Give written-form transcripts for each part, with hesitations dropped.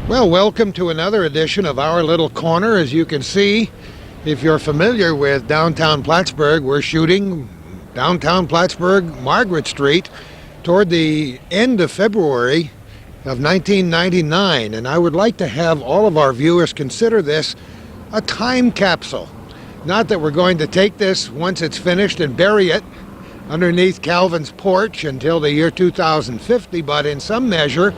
Well, welcome to another edition of Our Little Corner. As you can see, if you're familiar with downtown Plattsburgh, we're shooting downtown Plattsburgh, Margaret Street, toward the end of February of 1999. And I would like to have all of our viewers consider this a time capsule. Not that we're going to take this once it's finished and bury it underneath Calvin's porch until the year 2050, but in some measure,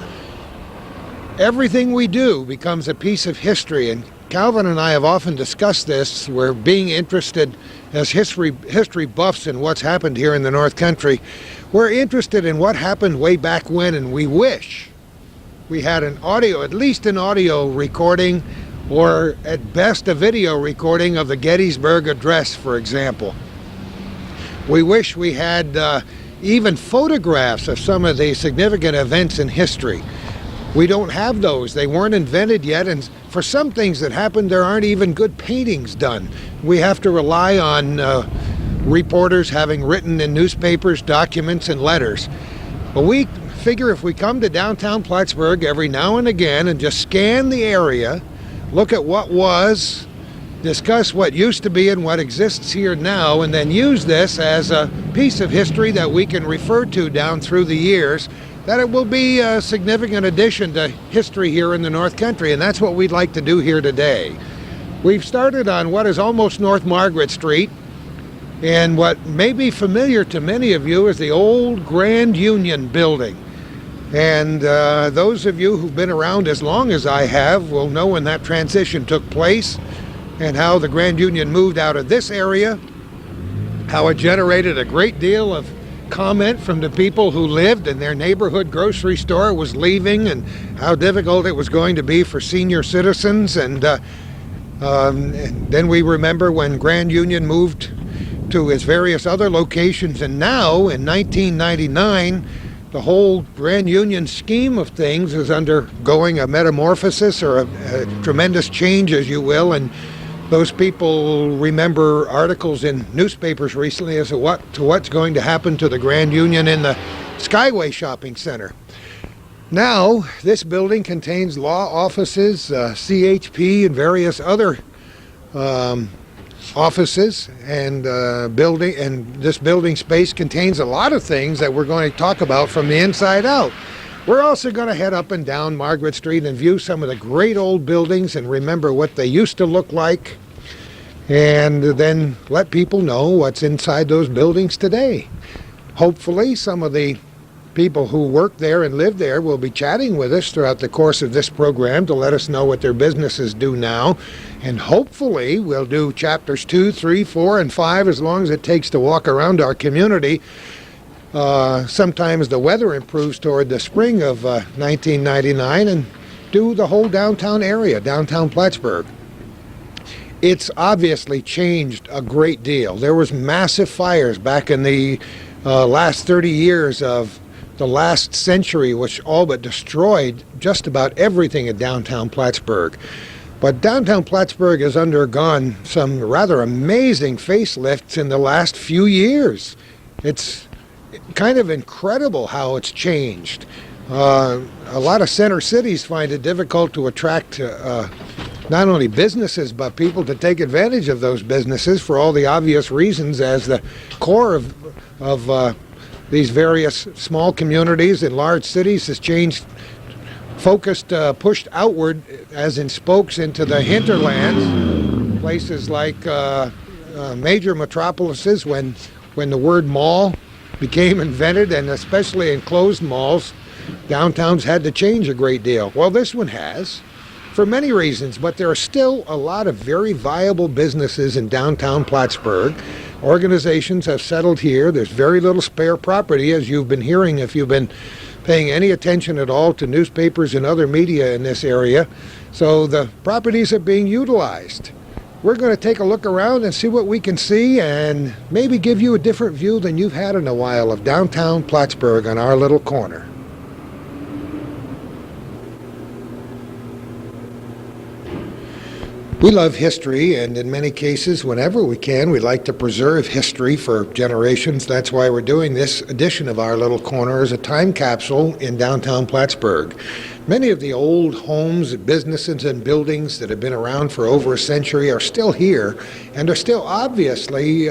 everything we do becomes a piece of history, and Calvin and I have often discussed this. We're being interested as history buffs in what's happened here in the North Country. We're interested in what happened way back when, and we wish we had at least an audio recording, or at best a video recording of the Gettysburg Address, for example. We wish we had even photographs of some of the significant events in history. We don't have those. They weren't invented yet, and for some things that happened, there aren't even good paintings done. We have to rely on reporters having written in newspapers, documents, and letters. But we figure if we come to downtown Plattsburgh every now and again and just scan the area, look at what was, discuss what used to be and what exists here now, and then use this as a piece of history that we can refer to down through the years, that it will be a significant addition to history here in the North Country, and that's what we'd like to do here today. We've started on what is almost North Margaret Street, and what may be familiar to many of you is the old Grand Union building. And those of you who've been around as long as I have will know when that transition took place and how the Grand Union moved out of this area, how it generated a great deal of comment from the people who lived, and their neighborhood grocery store was leaving, and how difficult it was going to be for senior citizens. And then we remember when Grand Union moved to its various other locations, and now in 1999 the whole Grand Union scheme of things is undergoing a metamorphosis, or a tremendous change, as you will. And those people remember articles in newspapers recently as to what's going to happen to the Grand Union in the Skyway Shopping Center. Now, this building contains law offices, CHP, and various other offices, and this building space contains a lot of things that we're going to talk about from the inside out. We're also going to head up and down Margaret Street and view some of the great old buildings and remember what they used to look like, and then let people know what's inside those buildings today. Hopefully, some of the people who work there and live there will be chatting with us throughout the course of this program to let us know what their businesses do now. And hopefully, we'll do chapters 2, 3, 4, and 5 as long as it takes to walk around our community. Sometimes the weather improves toward the spring of 1999, and do the whole downtown area, downtown Plattsburgh. It's obviously changed a great deal. There was massive fires back in the last 30 years of the last century, which all but destroyed just about everything in downtown Plattsburgh. But downtown Plattsburgh has undergone some rather amazing facelifts in the last few years. It's kind of incredible how it's changed. A lot of center cities find it difficult to attract not only businesses but people to take advantage of those businesses for all the obvious reasons, as the core of these various small communities in large cities has changed, pushed outward, as in spokes, into the hinterlands, places like major metropolises. When the word mall became invented, and especially enclosed malls, downtowns had to change a great deal. Well, this one has, for many reasons, but there are still a lot of very viable businesses in downtown Plattsburgh. Organizations have settled here. There's very little spare property, as you've been hearing if you've been paying any attention at all to newspapers and other media in this area. So the properties are being utilized. We're going to take a look around and see what we can see, and maybe give you a different view than you've had in a while of downtown Plattsburgh on Our Little Corner. We love history, and in many cases, whenever we can, we like to preserve history for generations. That's why we're doing this edition of Our Little Corner as a time capsule in downtown Plattsburgh. Many of the old homes, businesses, and buildings that have been around for over a century are still here, and are still obviously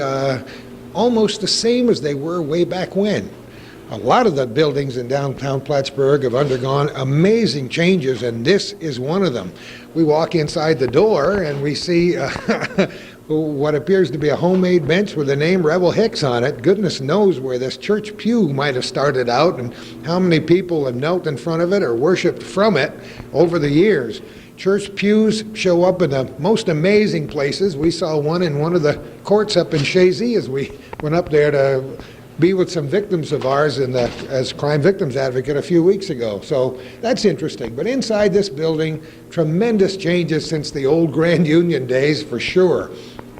almost the same as they were way back when. A lot of the buildings in downtown Plattsburgh have undergone amazing changes, and this is one of them. We walk inside the door and we see what appears to be a homemade bench with the name Rebel Hicks on it. Goodness knows where this church pew might have started out and how many people have knelt in front of it or worshiped from it over the years. Church pews show up in the most amazing places. We saw one in one of the courts up in Chazy as we went up there to be with some victims of ours as crime victims advocate a few weeks ago. So that's interesting. But inside this building, tremendous changes since the old Grand Union days for sure.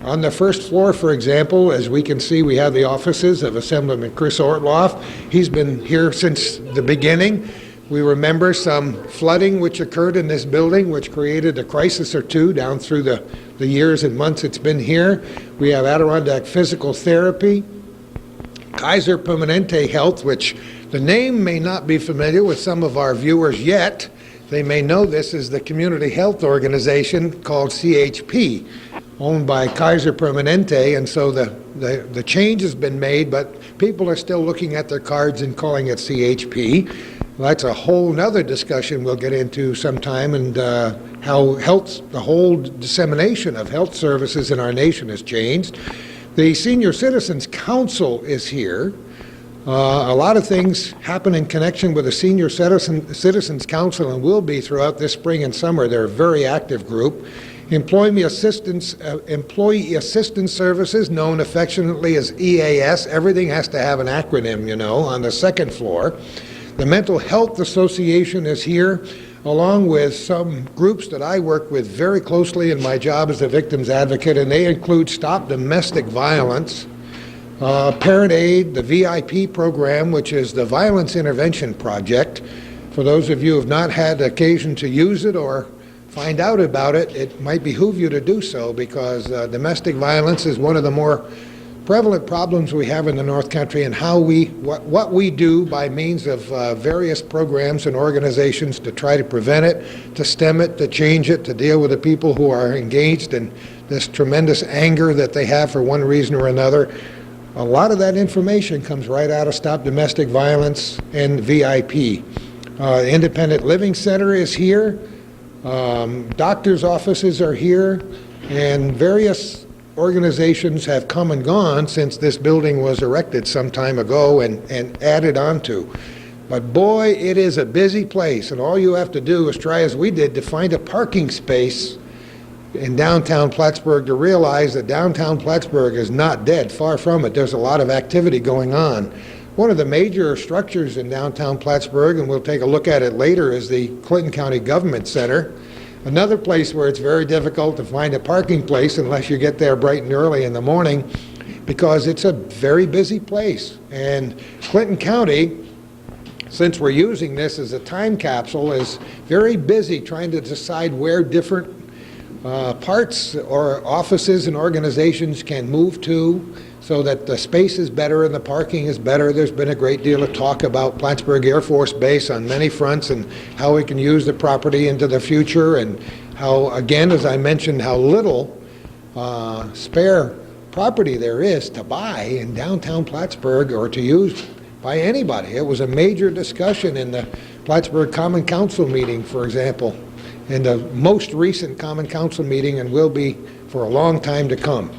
On the first floor, for example, as we can see, we have the offices of Assemblyman Chris Ortloff. He's been here since the beginning. We remember some flooding which occurred in this building, which created a crisis or two down through the years and months it's been here. We have Adirondack Physical Therapy, Kaiser Permanente Health, which the name may not be familiar with some of our viewers yet. They may know this as the community health organization called CHP, owned by Kaiser Permanente, and so the change has been made, but people are still looking at their cards and calling it CHP. Well, that's a whole nother discussion we'll get into sometime, and how the whole dissemination of health services in our nation has changed. The Senior Citizens Council is here. A lot of things happen in connection with the Senior Citizens Council and will be throughout this spring and summer. They're a very active group. Employee Assistance Services, known affectionately as EAS. Everything has to have an acronym, you know, on the second floor. The Mental Health Association is here, along with some groups that I work with very closely in my job as a victims advocate, and they include Stop Domestic Violence, Parent Aid, the VIP program, which is the Violence Intervention Project. For those of you who have not had occasion to use it or find out about it, it might behoove you to do so, because domestic violence is one of the more prevalent problems we have in the North Country, and how what we do by means of various programs and organizations to try to prevent it, to stem it, to change it, to deal with the people who are engaged in this tremendous anger that they have for one reason or another. A lot of that information comes right out of Stop Domestic Violence and VIP. Independent Living Center is here. Doctors' offices are here, and various organizations have come and gone since this building was erected some time ago and added onto. But boy, it is a busy place, and all you have to do is try, as we did, to find a parking space in downtown Plattsburgh to realize that downtown Plattsburgh is not dead. Far from it. There's a lot of activity going on. One of the major structures in downtown Plattsburgh, and we'll take a look at it later, is the Clinton County Government Center. Another place where it's very difficult to find a parking place unless you get there bright and early in the morning, because it's a very busy place. And Clinton County, since we're using this as a time capsule, is very busy trying to decide where different parts or offices and organizations can move to, so that the space is better and the parking is better. There's been a great deal of talk about Plattsburgh Air Force Base on many fronts, and how we can use the property into the future, and how, again, as I mentioned, how little spare property there is to buy in downtown Plattsburgh or to use by anybody. It was a major discussion in the Plattsburgh Common Council meeting, for example, in the most recent Common Council meeting, and will be for a long time to come.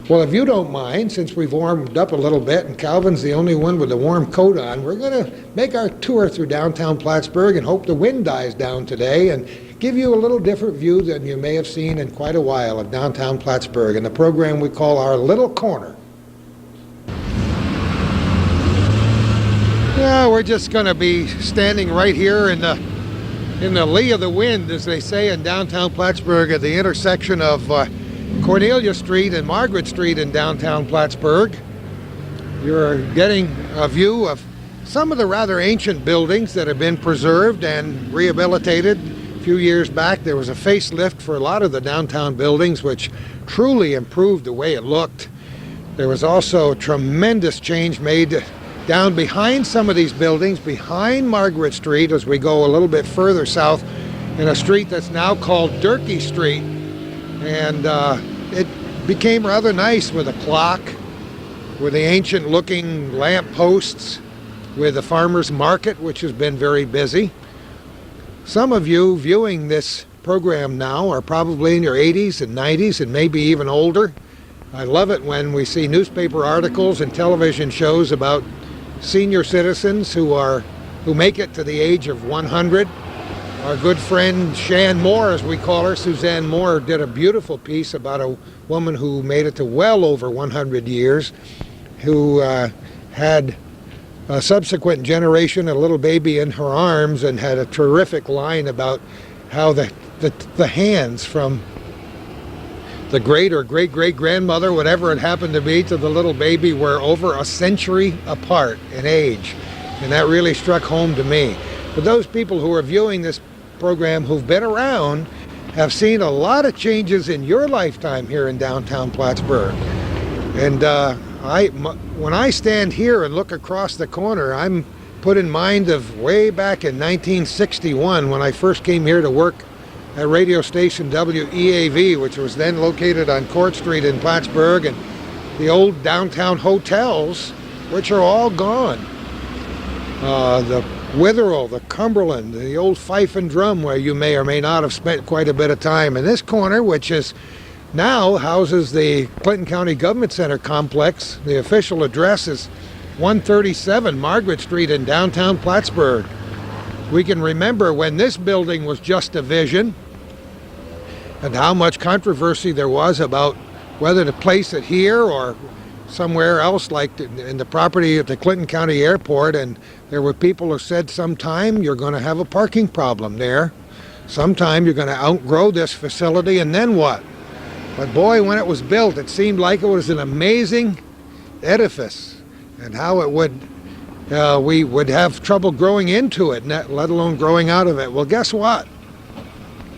Well, if you don't mind, since we've warmed up a little bit and Calvin's the only one with a warm coat on, we're going to make our tour through downtown Plattsburgh and hope the wind dies down today, and give you a little different view than you may have seen in quite a while of downtown Plattsburgh and the program we call Our Little Corner. Yeah, we're just going to be standing right here in the lee of the wind, as they say, in downtown Plattsburgh at the intersection of Cornelia Street and Margaret Street in downtown Plattsburgh. You're getting a view of some of the rather ancient buildings that have been preserved and rehabilitated few years back, there was a facelift for a lot of the downtown buildings, which truly improved the way it looked. There was also tremendous change made down behind some of these buildings, behind Margaret Street, as we go a little bit further south, in a street that's now called Durkee Street. And it became rather nice with a clock, with the ancient looking lamp posts, with the farmer's market, which has been very busy. Some of you viewing this program now are probably in your 80s and 90s and maybe even older. I love it when we see newspaper articles and television shows about senior citizens who make it to the age of 100. Our good friend Shan Moore, as we call her, Suzanne Moore, did a beautiful piece about a woman who made it to well over 100 years, who had a subsequent generation, a little baby in her arms, and had a terrific line about how the hands from the great or great-great-grandmother, whatever it happened to be, to the little baby were over a century apart in age. And that really struck home to me. But those people who are viewing this program who've been around have seen a lot of changes in your lifetime here in downtown Plattsburgh. And when I stand here and look across the corner, I'm put in mind of way back in 1961 when I first came here to work at radio station WEAV, which was then located on Court Street in Plattsburgh, and the old downtown hotels, which are all gone. The Witherell, the Cumberland, the old Fife and Drum, where you may or may not have spent quite a bit of time. And this corner, which is now houses the Clinton County Government Center complex. The official address is 137 Margaret Street in downtown Plattsburgh. We can remember when this building was just a vision and how much controversy there was about whether to place it here or somewhere else, like in the property at the Clinton County Airport. And there were people who said sometime you're going to have a parking problem there. Sometime you're going to outgrow this facility, and then what? But boy, when it was built, it seemed like it was an amazing edifice, and how it would, we would have trouble growing into it, let alone growing out of it. Well, guess what?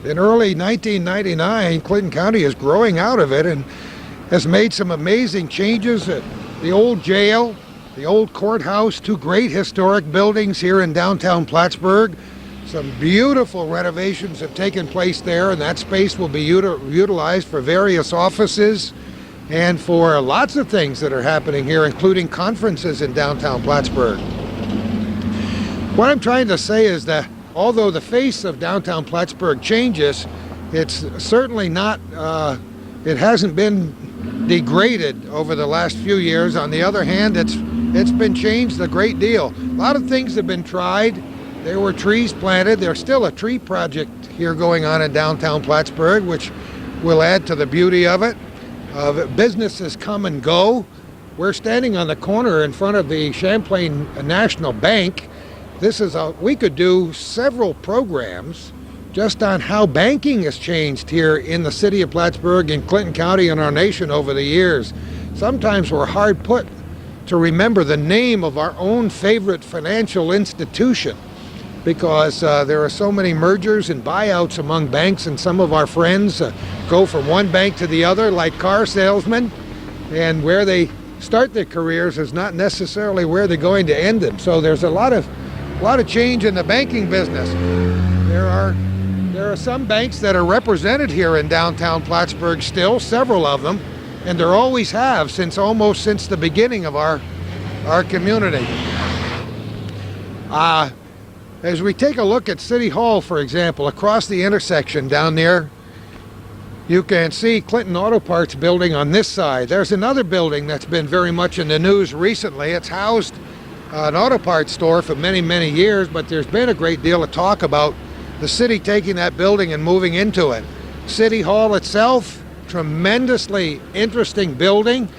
In early 1999, Clinton County is growing out of it and has made some amazing changes at the old jail, the old courthouse, two great historic buildings here in downtown Plattsburgh. Some beautiful renovations have taken place there, and that space will be utilized for various offices and for lots of things that are happening here, including conferences in downtown Plattsburgh. What I'm trying to say is that although the face of downtown Plattsburgh changes, it's certainly not, it hasn't been degraded over the last few years. On the other hand, it's been changed a great deal. A lot of things have been tried. There were trees planted. There's still a tree project here going on in downtown Plattsburgh, which will add to the beauty of it. Businesses come and go. We're standing on the corner in front of the Champlain National Bank. We could do several programs just on how banking has changed here in the city of Plattsburgh, in Clinton County, and our nation over the years. Sometimes we're hard put to remember the name of our own favorite financial institution, because there are so many mergers and buyouts among banks, and some of our friends go from one bank to the other like car salesmen, and where they start their careers is not necessarily where they're going to end them. So there's a lot of change in the banking business. There are some banks that are represented here in downtown Plattsburgh still, several of them, and there always have almost since the beginning of our community. As we take a look at City Hall, for example, across the intersection down there, you can see Clinton Auto Parts building on this side. There's another building that's been very much in the news recently. It's housed an auto parts store for many, many years, but there's been a great deal of talk about the city taking that building and moving into it. City Hall itself, tremendously interesting building.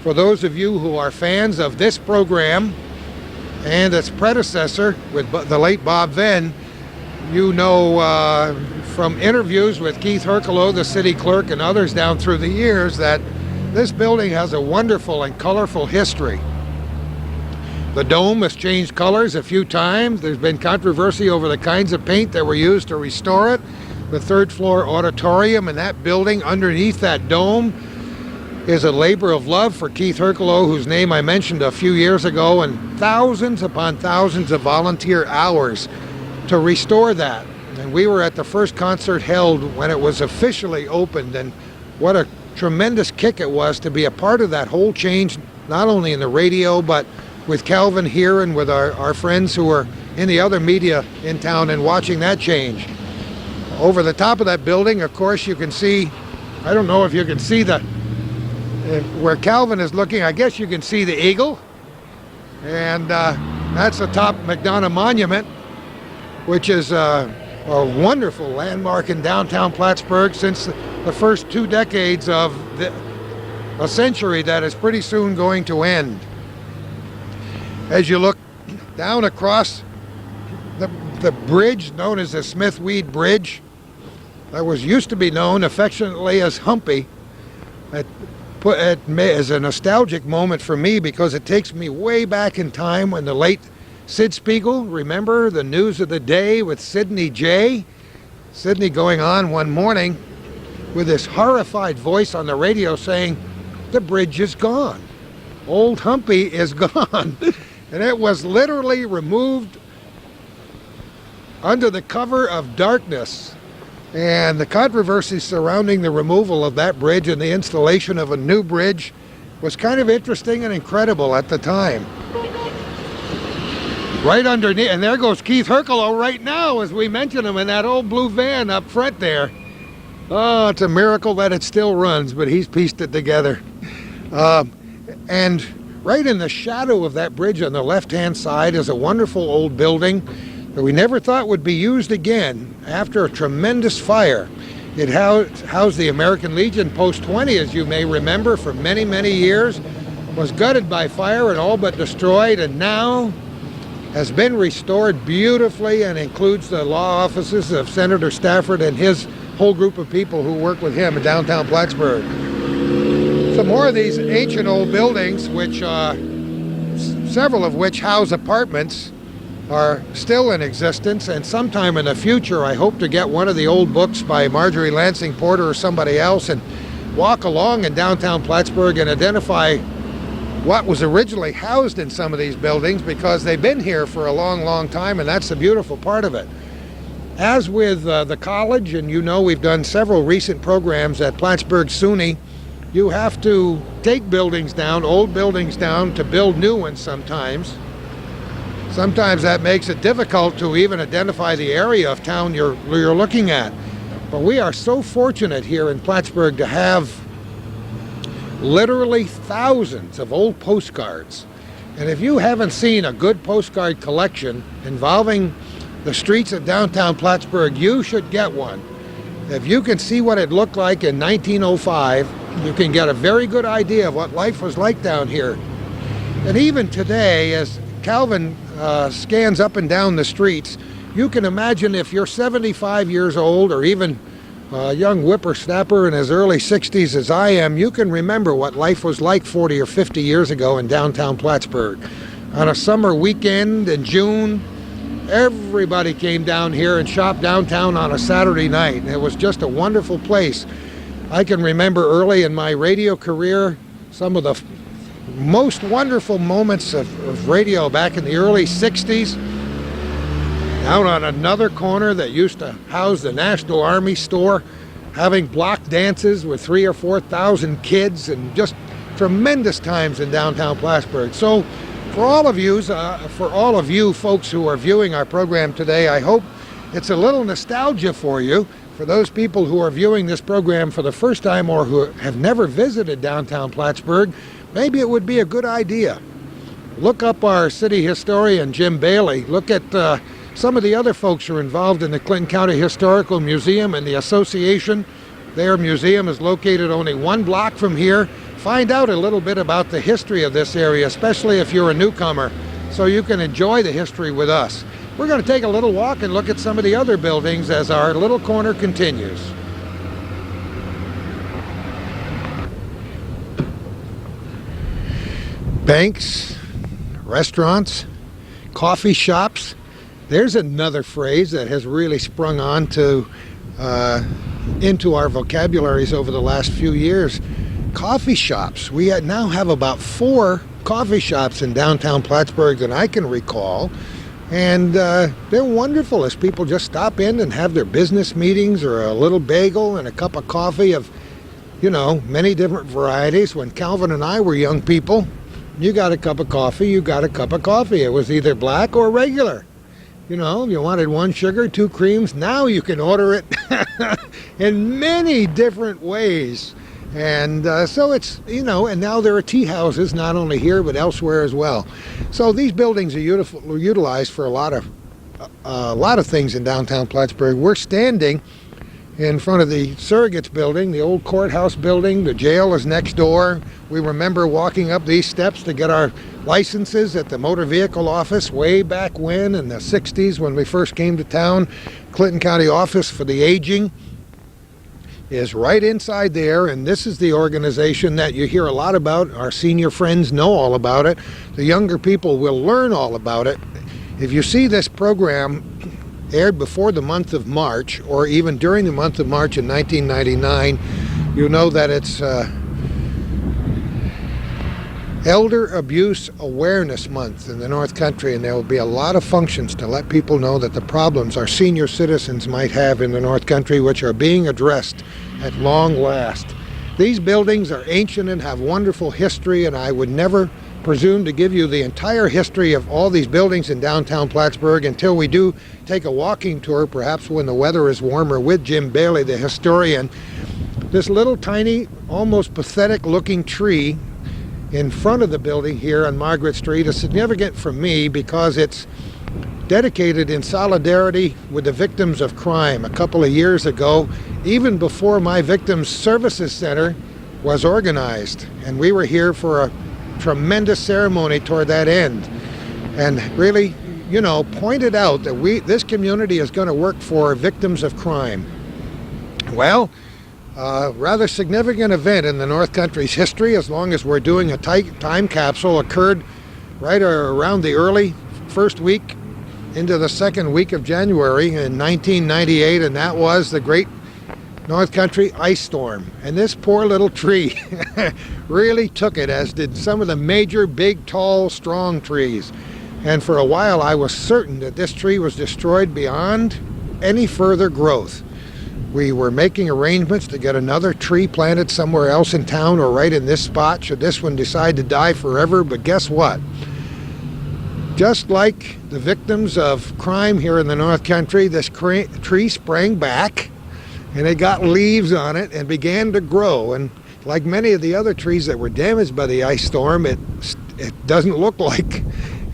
For those of you who are fans of this program and its predecessor with the late Bob Venn, you know from interviews with Keith Hercolo, the city clerk, and others down through the years, that this building has a wonderful and colorful history. The dome has changed colors a few times. There's been controversy over the kinds of paint that were used to restore it. The third floor auditorium and that building underneath that dome is a labor of love for Keith Hercolo, whose name I mentioned a few years ago, and thousands upon thousands of volunteer hours to restore that. And we were at the first concert held when it was officially opened, and what a tremendous kick it was to be a part of that whole change, not only in the radio, but with Calvin here and with our friends who are in the other media in town and watching that change. Over the top of that building, of course, you can see, I don't know if you can see where Calvin is looking, I guess you can see the eagle. And that's the top McDonough Monument, which is a wonderful landmark in downtown Plattsburgh since the first 2 decades of a century that is pretty soon going to end. As you look down across the bridge known as the Smith-Weed Bridge, that used to be known affectionately as Humpy, it is a nostalgic moment for me because it takes me way back in time when the late Sid Spiegel, remember the news of the day with Sidney J? Sidney going on one morning with this horrified voice on the radio saying, "The bridge is gone. Old Humpy is gone." And it was literally removed under the cover of darkness. And the controversy surrounding the removal of that bridge and the installation of a new bridge was kind of interesting and incredible at the time. Right underneath, and there goes Keith Hercolo right now as we mention him in that old blue van up front there. Oh, it's a miracle that it still runs, but he's pieced it together. And right in the shadow of that bridge on the left-hand side is a wonderful old building that we never thought would be used again after a tremendous fire. It housed the American Legion Post 20, as you may remember, for many, many years, was gutted by fire and all but destroyed, and now has been restored beautifully and includes the law offices of Senator Stafford and his whole group of people who work with him in downtown Plattsburgh. Some more of these ancient old buildings, which several of which house apartments, are still in existence, and sometime in the future I hope to get one of the old books by Marjorie Lansing Porter or somebody else and walk along in downtown Plattsburgh and identify what was originally housed in some of these buildings, because they've been here for a long, long time, and that's the beautiful part of it. As with the college, and you know we've done several recent programs at Plattsburgh SUNY, you have to take buildings down, old buildings down, to build new ones sometimes. Sometimes that makes it difficult to even identify the area of town you're looking at. But we are so fortunate here in Plattsburgh to have literally thousands of old postcards. And if you haven't seen a good postcard collection involving the streets of downtown Plattsburgh, you should get one. If you can see what it looked like in 1905, you can get a very good idea of what life was like down here. And even today, as Calvin scans up and down the streets, you can imagine if you're 75 years old or even a young whippersnapper in his early 60s as I am, you can remember what life was like 40 or 50 years ago in downtown Plattsburgh. On a summer weekend in June, everybody came down here and shopped downtown on a Saturday night. It was just a wonderful place. I can remember early in my radio career some of the most wonderful moments of radio back in the early 60s. Out on another corner that used to house the National Army store, having block dances with 3,000 or 4,000 kids, and just tremendous times in downtown Plattsburgh. So for all of you folks who are viewing our program today, I hope it's a little nostalgia for you. For those people who are viewing this program for the first time or who have never visited downtown Plattsburgh, maybe it would be a good idea. Look up our city historian, Jim Bailey. Look at some of the other folks who are involved in the Clinton County Historical Museum and the association. Their museum is located only 1 block from here. Find out a little bit about the history of this area, especially if you're a newcomer, so you can enjoy the history with us. We're going to take a little walk and look at some of the other buildings as our little corner continues. Banks, restaurants, coffee shops. There's another phrase that has really sprung on into our vocabularies over the last few years. Coffee shops. We now have about 4 coffee shops in downtown Plattsburgh that I can recall. And they're wonderful as people just stop in and have their business meetings, or a little bagel and a cup of coffee of, many different varieties. When Calvin and I were young people, you got a cup of coffee, you got a cup of coffee. It was either black or regular. If you wanted 1 sugar, 2 creams, now you can order it in many different ways. And so it's, and now there are tea houses, not only here, but elsewhere as well. So these buildings are utilized for a lot of things in downtown Plattsburgh. We're standing in front of the Surrogates building, the old courthouse building. The jail is next door. We remember walking up these steps to get our licenses at the motor vehicle office way back when, in the 60s, when we first came to town. Clinton County Office for the Aging is right inside there, and this is the organization that you hear a lot about. Our senior friends know all about it. The younger people will learn all about it. If you see this program aired before the month of March, or even during the month of March in 1999, you know that it's Elder Abuse Awareness Month in the North Country, and there will be a lot of functions to let people know that the problems our senior citizens might have in the North Country, which are being addressed at long last. These buildings are ancient and have wonderful history, and I would never presume to give you the entire history of all these buildings in downtown Plattsburgh until we do take a walking tour, perhaps when the weather is warmer, with Jim Bailey, the historian. This little tiny, almost pathetic looking tree in front of the building here on Margaret Street is significant for me because it's dedicated in solidarity with the victims of crime. A couple of years ago, even before my Victims Services Center was organized, and we were here for a tremendous ceremony toward that end, and really, pointed out that this community is going to work for victims of crime. Well, rather significant event in the North Country's history, as long as we're doing a time capsule, occurred right around the early first week into the second week of January in 1998, and that was the great North Country ice storm. And this poor little tree really took it, as did some of the major, big, tall, strong trees. And for a while I was certain that this tree was destroyed beyond any further growth. We were making arrangements to get another tree planted somewhere else in town, or right in this spot, should this one decide to die forever. But guess what? Just like the victims of crime here in the North Country, this tree sprang back, and it got leaves on it and began to grow. And like many of the other trees that were damaged by the ice storm, it doesn't look like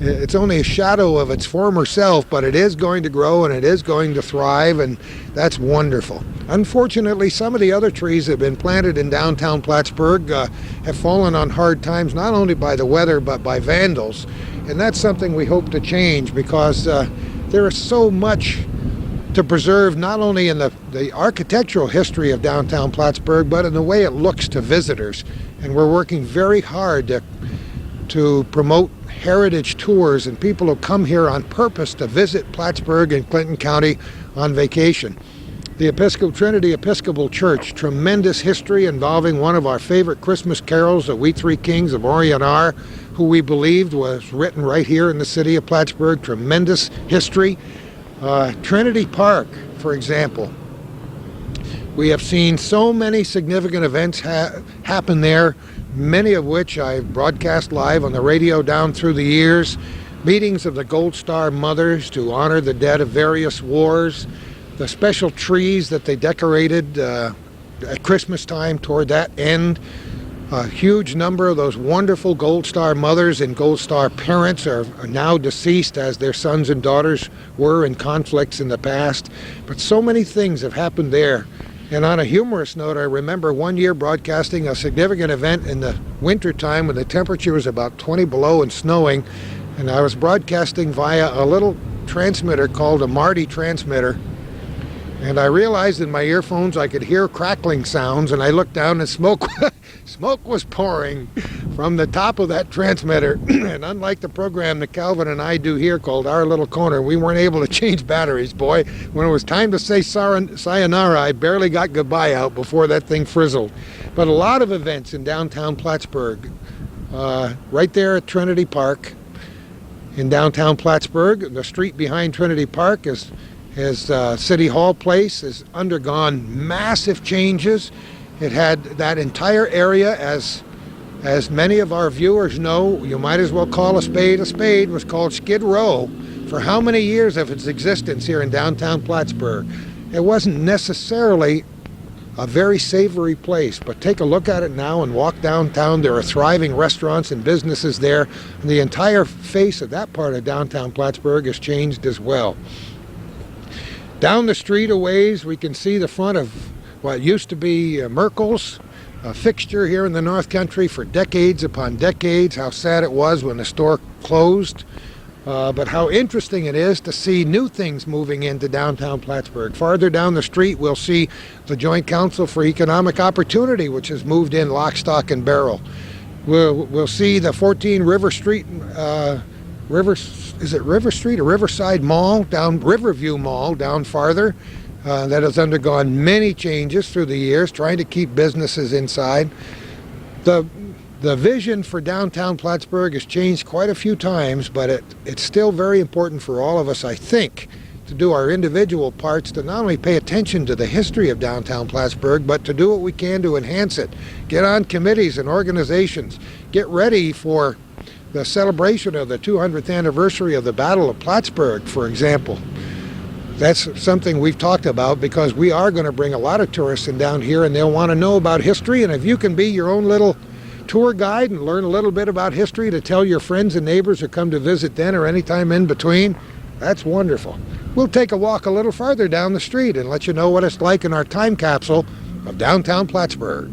it's only a shadow of its former self, but it is going to grow and it is going to thrive, and that's wonderful. Unfortunately, some of the other trees that have been planted in downtown Plattsburgh have fallen on hard times, not only by the weather but by vandals, and that's something we hope to change, because there is so much to preserve, not only in the architectural history of downtown Plattsburgh, but in the way it looks to visitors. And we're working very hard to promote heritage tours and people who come here on purpose to visit Plattsburgh and Clinton County on vacation. The Trinity Episcopal Church, tremendous history involving one of our favorite Christmas carols, the We Three Kings of Orient Are, who we believed was written right here in the city of Plattsburgh. Tremendous history. Trinity Park, for example. We have seen so many significant events happen there, many of which I've broadcast live on the radio down through the years. Meetings of the Gold Star Mothers to honor the dead of various wars. The special trees that they decorated at Christmas time toward that end. A huge number of those wonderful Gold Star mothers and Gold Star parents are now deceased, as their sons and daughters were in conflicts in the past. But so many things have happened there. And on a humorous note, I remember one year broadcasting a significant event in the winter time when the temperature was about 20 below and snowing, and I was broadcasting via a little transmitter called a Marty transmitter. And I realized in my earphones I could hear crackling sounds, and I looked down and smoke was pouring from the top of that transmitter. And unlike the program that Calvin and I do here called Our Little Corner, we weren't able to change batteries, boy. When it was time to say sayonara, I barely got goodbye out before that thing frizzled. But a lot of events in downtown Plattsburgh. Right there at Trinity Park in downtown Plattsburgh, the street behind Trinity Park is City Hall Place has undergone massive changes. It had that entire area, as many of our viewers know, you might as well call a spade, was called Skid Row for how many years of its existence here in downtown Plattsburgh. It wasn't necessarily a very savory place, but take a look at it now and walk downtown. There are thriving restaurants and businesses there, and the entire face of that part of downtown Plattsburgh has changed as well. Down the street a ways, we can see the front of what used to be Merkel's, a fixture here in the North Country for decades upon decades. How sad it was when the store closed, but how interesting it is to see new things moving into downtown Plattsburgh. Farther down the street, we'll see the Joint Council for Economic Opportunity, which has moved in lock, stock, and barrel. We'll see the 14 River Street is it River Street or Riverside Mall, Riverview Mall down farther, that has undergone many changes through the years, trying to keep businesses inside. The vision for downtown Plattsburgh has changed quite a few times, but it's still very important for all of us, I think, to do our individual parts to not only pay attention to the history of downtown Plattsburgh, but to do what we can to enhance it. Get on committees and organizations. Get ready for the celebration of the 200th anniversary of the Battle of Plattsburgh, for example. That's something we've talked about because we are going to bring a lot of tourists in down here, and they'll want to know about history. And if you can be your own little tour guide and learn a little bit about history to tell your friends and neighbors who come to visit then or anytime in between, that's wonderful. We'll take a walk a little farther down the street and let you know what it's like in our time capsule of downtown Plattsburgh.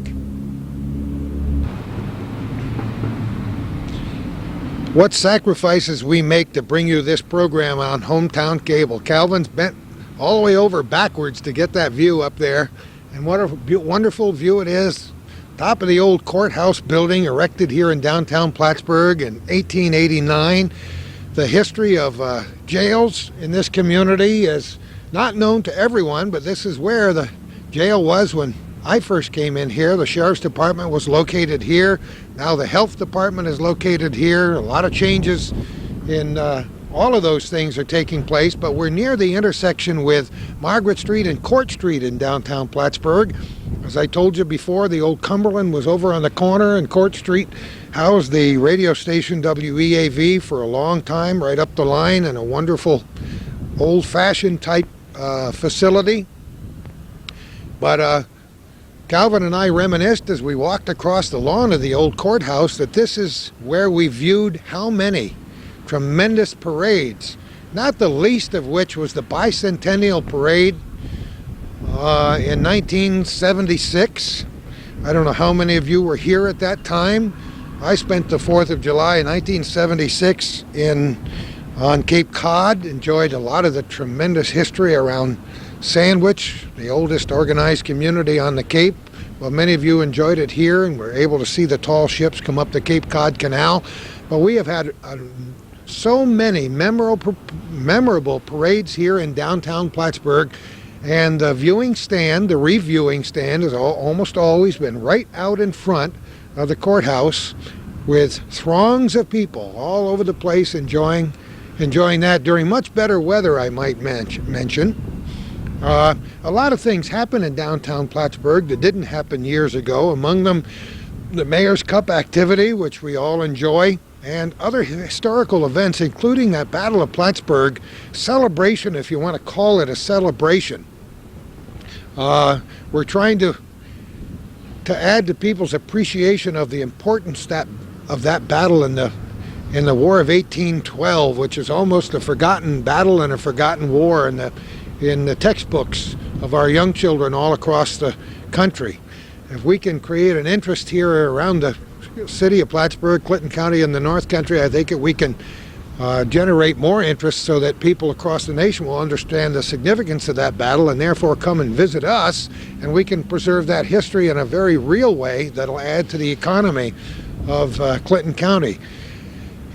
What sacrifices we make to bring you this program on Hometown Cable. Calvin's bent all the way over backwards to get that view up there. And what a wonderful view it is. Top of the old courthouse building erected here in downtown Plattsburgh in 1889. The history of jails in this community is not known to everyone, but this is where the jail was when I first came in here. The Sheriff's Department was located here. Now the Health Department is located here. A lot of changes in all of those things are taking place, but we're near the intersection with Margaret Street and Court Street in downtown Plattsburgh. As I told you before, the old Cumberland was over on the corner, and Court Street housed the radio station WEAV for a long time, right up the line, in a wonderful old-fashioned type facility. But Calvin and I reminisced as we walked across the lawn of the old courthouse that this is where we viewed how many tremendous parades, not the least of which was the Bicentennial Parade in 1976. I don't know how many of you were here at that time. I spent the 4th of July in 1976 on Cape Cod, enjoyed a lot of the tremendous history around Sandwich, the oldest organized community on the Cape. Well, many of you enjoyed it here and were able to see the tall ships come up the Cape Cod Canal. But we have had so many memorable parades here in downtown Plattsburgh. And the viewing stand, the reviewing stand, has almost always been right out in front of the courthouse with throngs of people all over the place enjoying that during much better weather, I might mention. A lot of things happen in downtown Plattsburgh that didn't happen years ago. Among them, the Mayor's Cup activity, which we all enjoy, and other historical events, including that Battle of Plattsburgh celebration, if you want to call it a celebration. We're trying to add to people's appreciation of the importance of that battle in the War of 1812, which is almost a forgotten battle and a forgotten war in the textbooks of our young children all across the country. If we can create an interest here around the city of Plattsburgh, Clinton County, and the North Country, I think that we can generate more interest so that people across the nation will understand the significance of that battle and therefore come and visit us, and we can preserve that history in a very real way that'll add to the economy of Clinton County.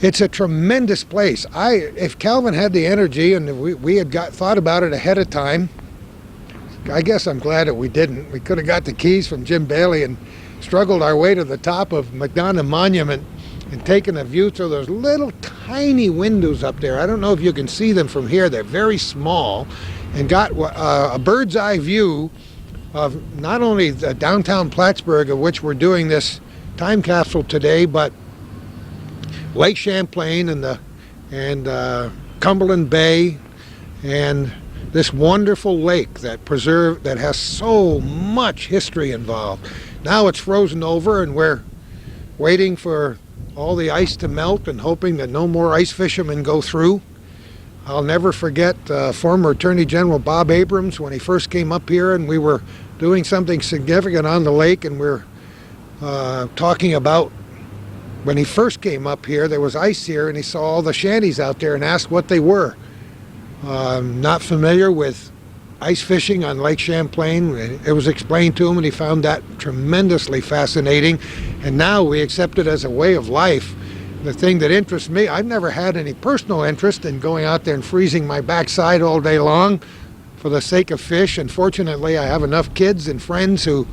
It's a tremendous place. If Calvin had the energy and we had thought about it ahead of time, I guess I'm glad that we didn't. We could have got the keys from Jim Bailey and struggled our way to the top of McDonough Monument and taken a view through those little tiny windows up there. I don't know if you can see them from here. They're very small, and got a bird's eye view of not only the downtown Plattsburgh, of which we're doing this time capsule today, but Lake Champlain and Cumberland Bay, and this wonderful lake that has so much history involved. Now it's frozen over, and we're waiting for all the ice to melt and hoping that no more ice fishermen go through. I'll never forget former Attorney General Bob Abrams when he first came up here, and we were doing something significant on the lake, and we're talking about when he first came up here, there was ice here, and he saw all the shanties out there and asked what they were. Not familiar with ice fishing on Lake Champlain. It was explained to him, and he found that tremendously fascinating, and now we accept it as a way of life. The thing that interests me, I've never had any personal interest in going out there and freezing my backside all day long for the sake of fish, and fortunately I have enough kids and friends who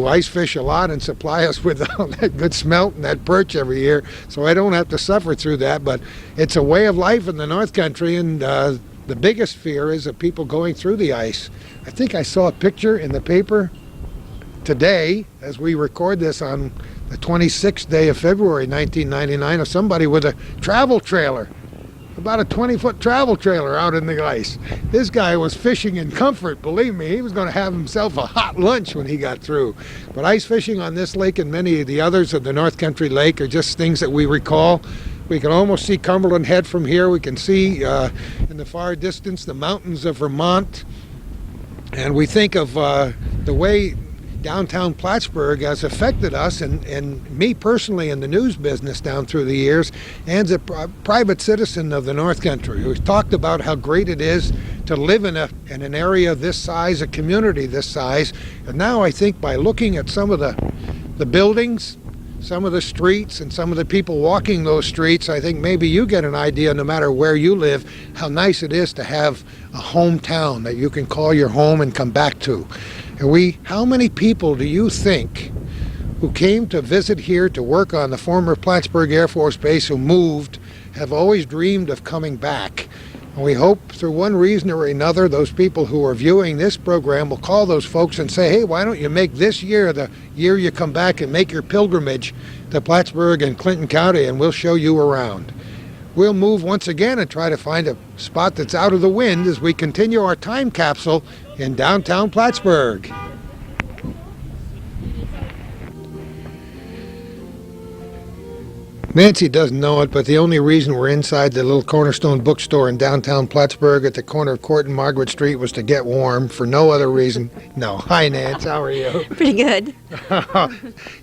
ice fish a lot and supply us with all that good smelt and that perch every year, so I don't have to suffer through that. But it's a way of life in the North Country, and the biggest fear is of people going through the ice. I think I saw a picture in the paper today, as we record this on the 26th day of February 1999, of somebody with a travel trailer, about a 20-foot travel trailer out in the ice. This guy was fishing in comfort, believe me. He was going to have himself a hot lunch when he got through. But ice fishing on this lake and many of the others of the North Country Lake are just things that we recall. We can almost see Cumberland Head from here. We can see in the far distance the mountains of Vermont. And we think of the way downtown Plattsburgh has affected us, and me personally in the news business down through the years, and as a private citizen of the North Country. We've talked about how great it is to live in an area this size, a community this size. And now I think by looking at some of the buildings, some of the streets, and some of the people walking those streets, I think maybe you get an idea, no matter where you live, how nice it is to have a hometown that you can call your home and come back to. And how many people do you think who came to visit here to work on the former Plattsburgh Air Force Base, who moved, have always dreamed of coming back? And we hope through one reason or another, those people who are viewing this program will call those folks and say, hey, why don't you make this year the year you come back and make your pilgrimage to Plattsburgh and Clinton County, and we'll show you around. We'll move once again and try to find a spot that's out of the wind as we continue our time capsule in downtown Plattsburgh. Nancy doesn't know it, but the only reason we're inside the little Cornerstone bookstore in downtown Plattsburgh at the corner of Court and Margaret Street was to get warm, for no other reason. No. Hi, Nance. How are you? Pretty good.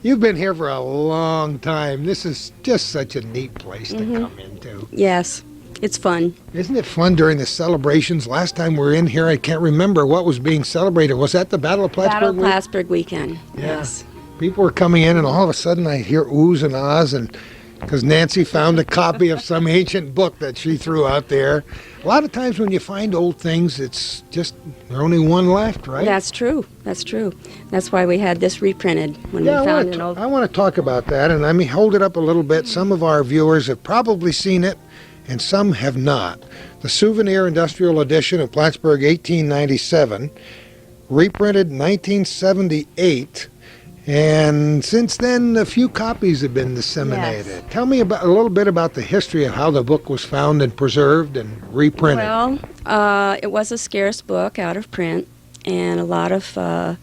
You've been here for a long time. This is just such a neat place to come into. Yes, it's fun. Isn't it fun during the celebrations? Last time we were in here, I can't remember what was being celebrated. Was that the Battle of Plattsburgh? Battle of Plattsburgh weekend. Yeah. Yes. People were coming in, and all of a sudden I hear oohs and ahs, and because Nancy found a copy of some ancient book that she threw out there. A lot of times when you find old things, it's just there's only one left, right? That's true. That's true. That's why we had this reprinted when we found an old. I want to talk about that, and let me hold it up a little bit. Some of our viewers have probably seen it, and some have not. The Souvenir Industrial Edition of Plattsburgh 1897, reprinted 1978. And since then, a few copies have been disseminated. Yes. Tell me a little bit about the history of how the book was found and preserved and reprinted. Well, it was a scarce book out of print, and a lot of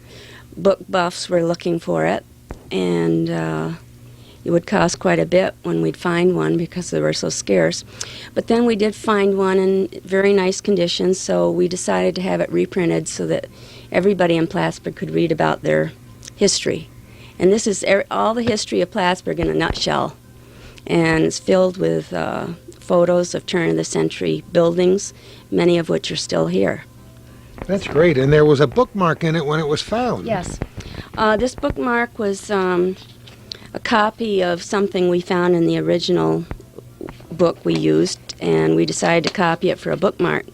book buffs were looking for it. And it would cost quite a bit when we'd find one because they were so scarce. But then we did find one in very nice condition, so we decided to have it reprinted so that everybody in Plattsburgh could read about their history. And this is all the history of Plattsburgh in a nutshell. And it's filled with photos of turn-of-the-century buildings, many of which are still here. That's great. And there was a bookmark in it when it was found. Yes. This bookmark was a copy of something we found in the original book we used, and we decided to copy it for a bookmark.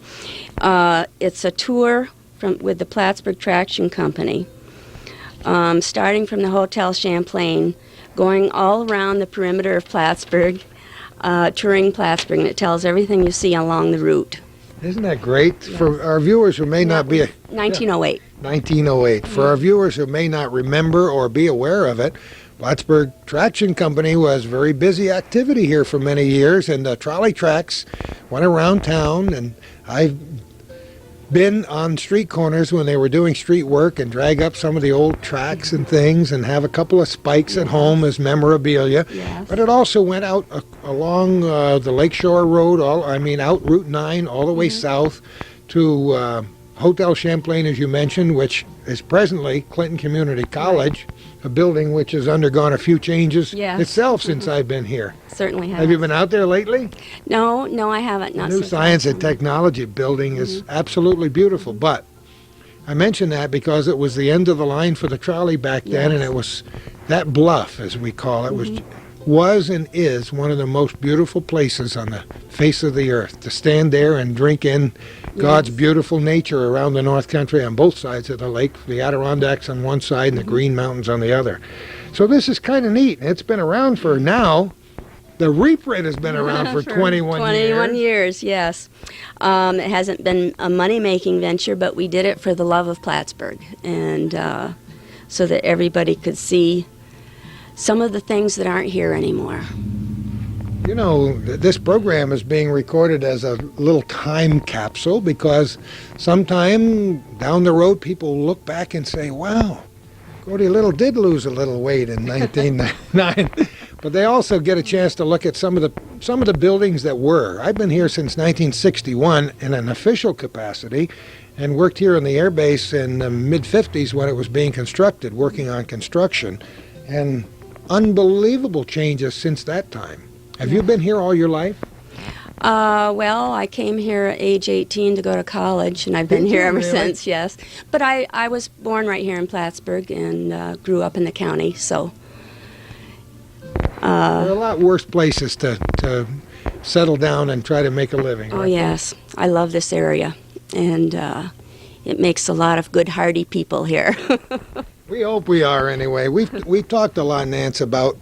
It's a tour with the Plattsburgh Traction Company, starting from the Hotel Champlain, going all around the perimeter of Plattsburgh, touring Plattsburgh, and it tells everything you see along the route. Isn't that great? Yes. For our viewers who may not be... 1908. 1908. For our viewers who may not remember or be aware of it, Plattsburgh Traction Company was very busy activity here for many years, and the trolley tracks went around town, and I've been on street corners when they were doing street work and drag up some of the old tracks and things and have a couple of spikes at home as memorabilia. Yes. But it also went out along the Lakeshore Road, out Route 9 all the way south to Hotel Champlain, as you mentioned, which is presently Clinton Community College, a building which has undergone a few changes itself since I've been here. Certainly have. Have you been out there lately? No, I haven't. The Not new since Science and Technology building is absolutely beautiful, but I mention that because it was the end of the line for the trolley back then, and it was that bluff, as we call it, was and is one of the most beautiful places on the face of the earth, to stand there and drink in God's beautiful nature around the North Country on both sides of the lake, the Adirondacks on one side and the Green Mountains on the other. So this is kind of neat. It's been around for now. The reprint has been around for 21 years. 21 years, yes. It hasn't been a money-making venture, but we did it for the love of Plattsburgh, and so that everybody could see some of the things that aren't here anymore. You know, this program is being recorded as a little time capsule because sometime down the road people will look back and say, wow, Gordy Little did lose a little weight in 1999. But they also get a chance to look at some of the buildings that were. I've been here since 1961 in an official capacity and worked here on the air base in the mid-50s when it was being constructed, working on construction. And unbelievable changes since that time. Have you been here all your life? Well, I came here at age 18 to go to college, and I've been here ever since, yes. But I was born right here in Plattsburgh and grew up in the county, so... there are a lot worse places to settle down and try to make a living. Oh, yes. I love this area, and it makes a lot of good, hardy people here. We hope we are, anyway. We've talked a lot, Nance, about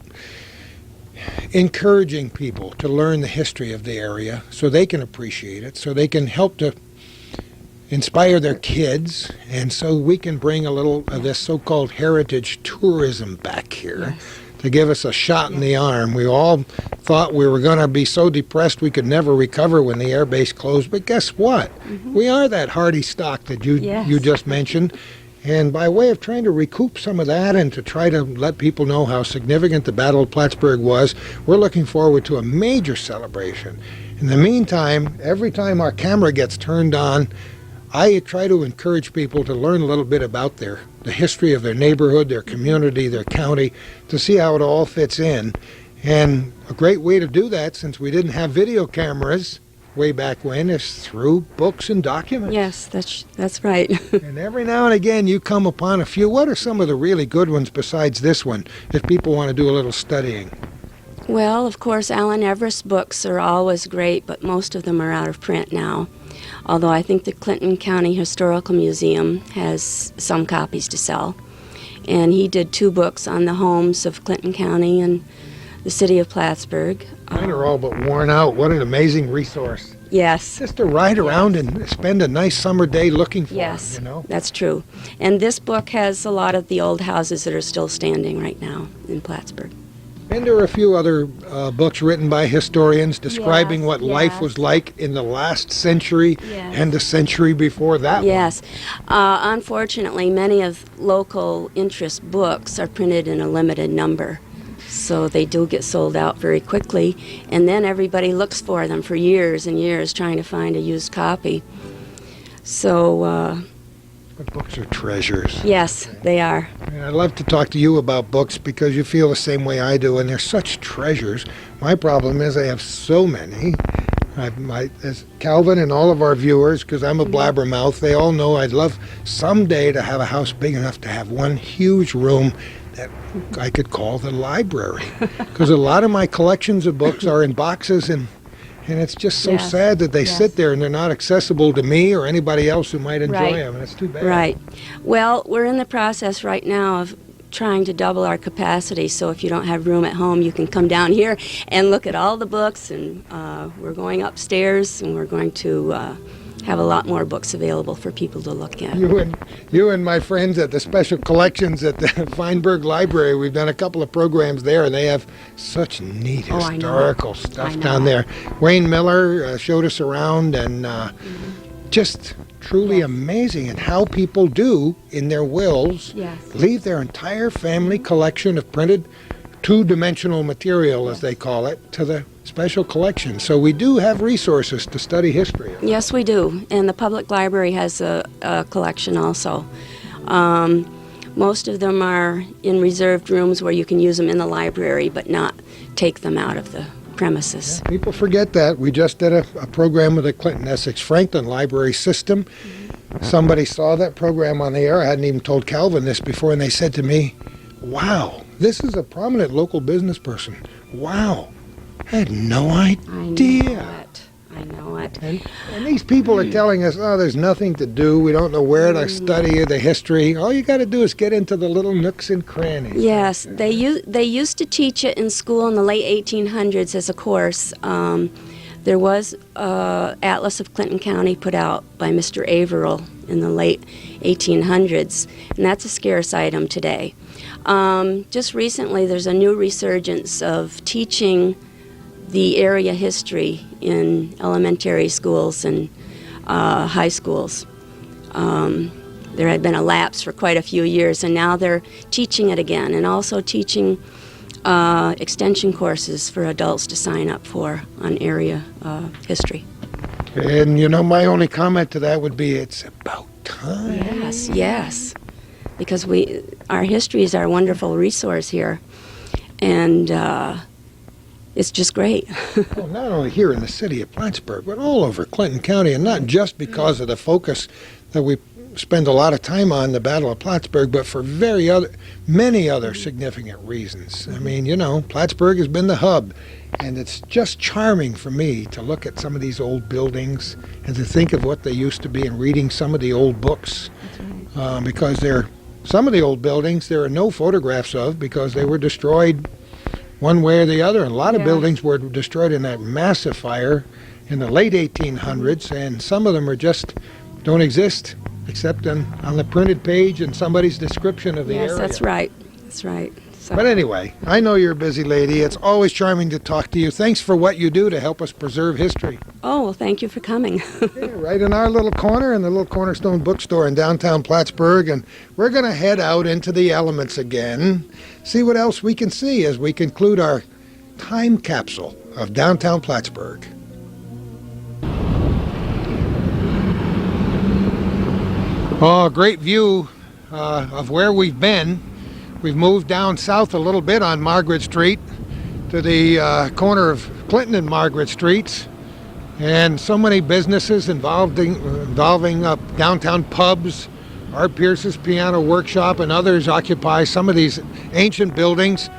encouraging people to learn the history of the area so they can appreciate it, so they can help to inspire their kids, and so we can bring a little of this so-called heritage tourism back here to give us a shot in the arm. We all thought we were going to be so depressed we could never recover when the air base closed, but guess what? We are that hardy stock that you just mentioned. And by way of trying to recoup some of that and to try to let people know how significant the Battle of Plattsburgh was, we're looking forward to a major celebration. In the meantime, every time our camera gets turned on, I try to encourage people to learn a little bit about the history of their neighborhood, their community, their county, to see how it all fits in. And a great way to do that, since we didn't have video cameras way back when, is through books and documents. Yes, that's right. And every now and again you come upon a few. What are some of the really good ones besides this one, if people want to do a little studying? Well, of course, Alan Everest's books are always great, but most of them are out of print now. Although I think the Clinton County Historical Museum has some copies to sell. And he did 2 books on the homes of Clinton County and the city of Plattsburgh. Mine are all but worn out. What an amazing resource. Yes. Just to ride around and spend a nice summer day looking for them, you know? That's true. And this book has a lot of the old houses that are still standing right now in Plattsburgh. And there are a few other books written by historians describing what life was like in the last century and the century before that Yes. Unfortunately, many of local interest books are printed in a limited number. So they do get sold out very quickly, and then everybody looks for them for years and years trying to find a used copy. So... But books are treasures. Yes, they are. And I'd love to talk to you about books because you feel the same way I do, and they're such treasures. My problem is I have so many, As Calvin and all of our viewers, because I'm a blabbermouth, they all know I'd love someday to have a house big enough to have one huge room that I could call the library. Because a lot of my collections of books are in boxes, and it's just so sad that they sit there and they're not accessible to me or anybody else who might enjoy them, and it's too bad. Right. Well, we're in the process right now of trying to double our capacity, so if you don't have room at home, you can come down here and look at all the books, and we're going upstairs, and we're going to have a lot more books available for people to look at. You and my friends at the Special Collections at the Feinberg Library, we've done a couple of programs there, and they have such neat historical stuff down there. Wayne Miller showed us around, and just truly amazing at how people do in their wills leave their entire family collection of printed two-dimensional material, as they call it, to the special collection. So we do have resources to study history. Yes, we do, and the public library has a collection also. Most of them are in reserved rooms where you can use them in the library but not take them out of the premises. Yeah, people forget that. We just did a program with the Clinton Essex Franklin Library System. Somebody saw that program on the air. I hadn't even told Calvin this before, and they said to me, "Wow, this is a prominent local business person. Wow, I had no idea." I know it. And these people are telling us, oh, there's nothing to do. We don't know where to study the history. All you got to do is get into the little nooks and crannies. Yes, they used to teach it in school in the late 1800s as a course. There was Atlas of Clinton County put out by Mr. Averill in the late 1800s, and that's a scarce item today. Just recently, there's a new resurgence of teaching the area history in elementary schools and high schools. There had been a lapse for quite a few years, and now they're teaching it again, and also teaching extension courses for adults to sign up for on area history. And you know, my only comment to that would be it's about time. Yes, because our history is our wonderful resource here, and it's just great. Well, not only here in the city of Plattsburgh, but all over Clinton County, and not just because of the focus that we spend a lot of time on the Battle of Plattsburgh, but for many other significant reasons. I mean, you know, Plattsburgh has been the hub, and it's just charming for me to look at some of these old buildings and to think of what they used to be and reading some of the old books. Because some of the old buildings there are no photographs of because they were destroyed one way or the other. And a lot of buildings were destroyed in that massive fire in the late 1800s, and some of them don't exist except on the printed page and somebody's description of the area. Yes, that's right. That's right. So. But anyway, I know you're a busy lady. It's always charming to talk to you. Thanks for what you do to help us preserve history. Oh, well, thank you for coming. Yeah, right in our little corner in the little Cornerstone bookstore in downtown Plattsburgh, and we're going to head out into the elements again, see what else we can see as we conclude our time capsule of downtown Plattsburgh. Oh, great view of where we've been. We've moved down south a little bit on Margaret Street to the corner of Clinton and Margaret Streets, and so many businesses involving downtown pubs. Art Pierce's Piano Workshop and others occupy some of these ancient buildings.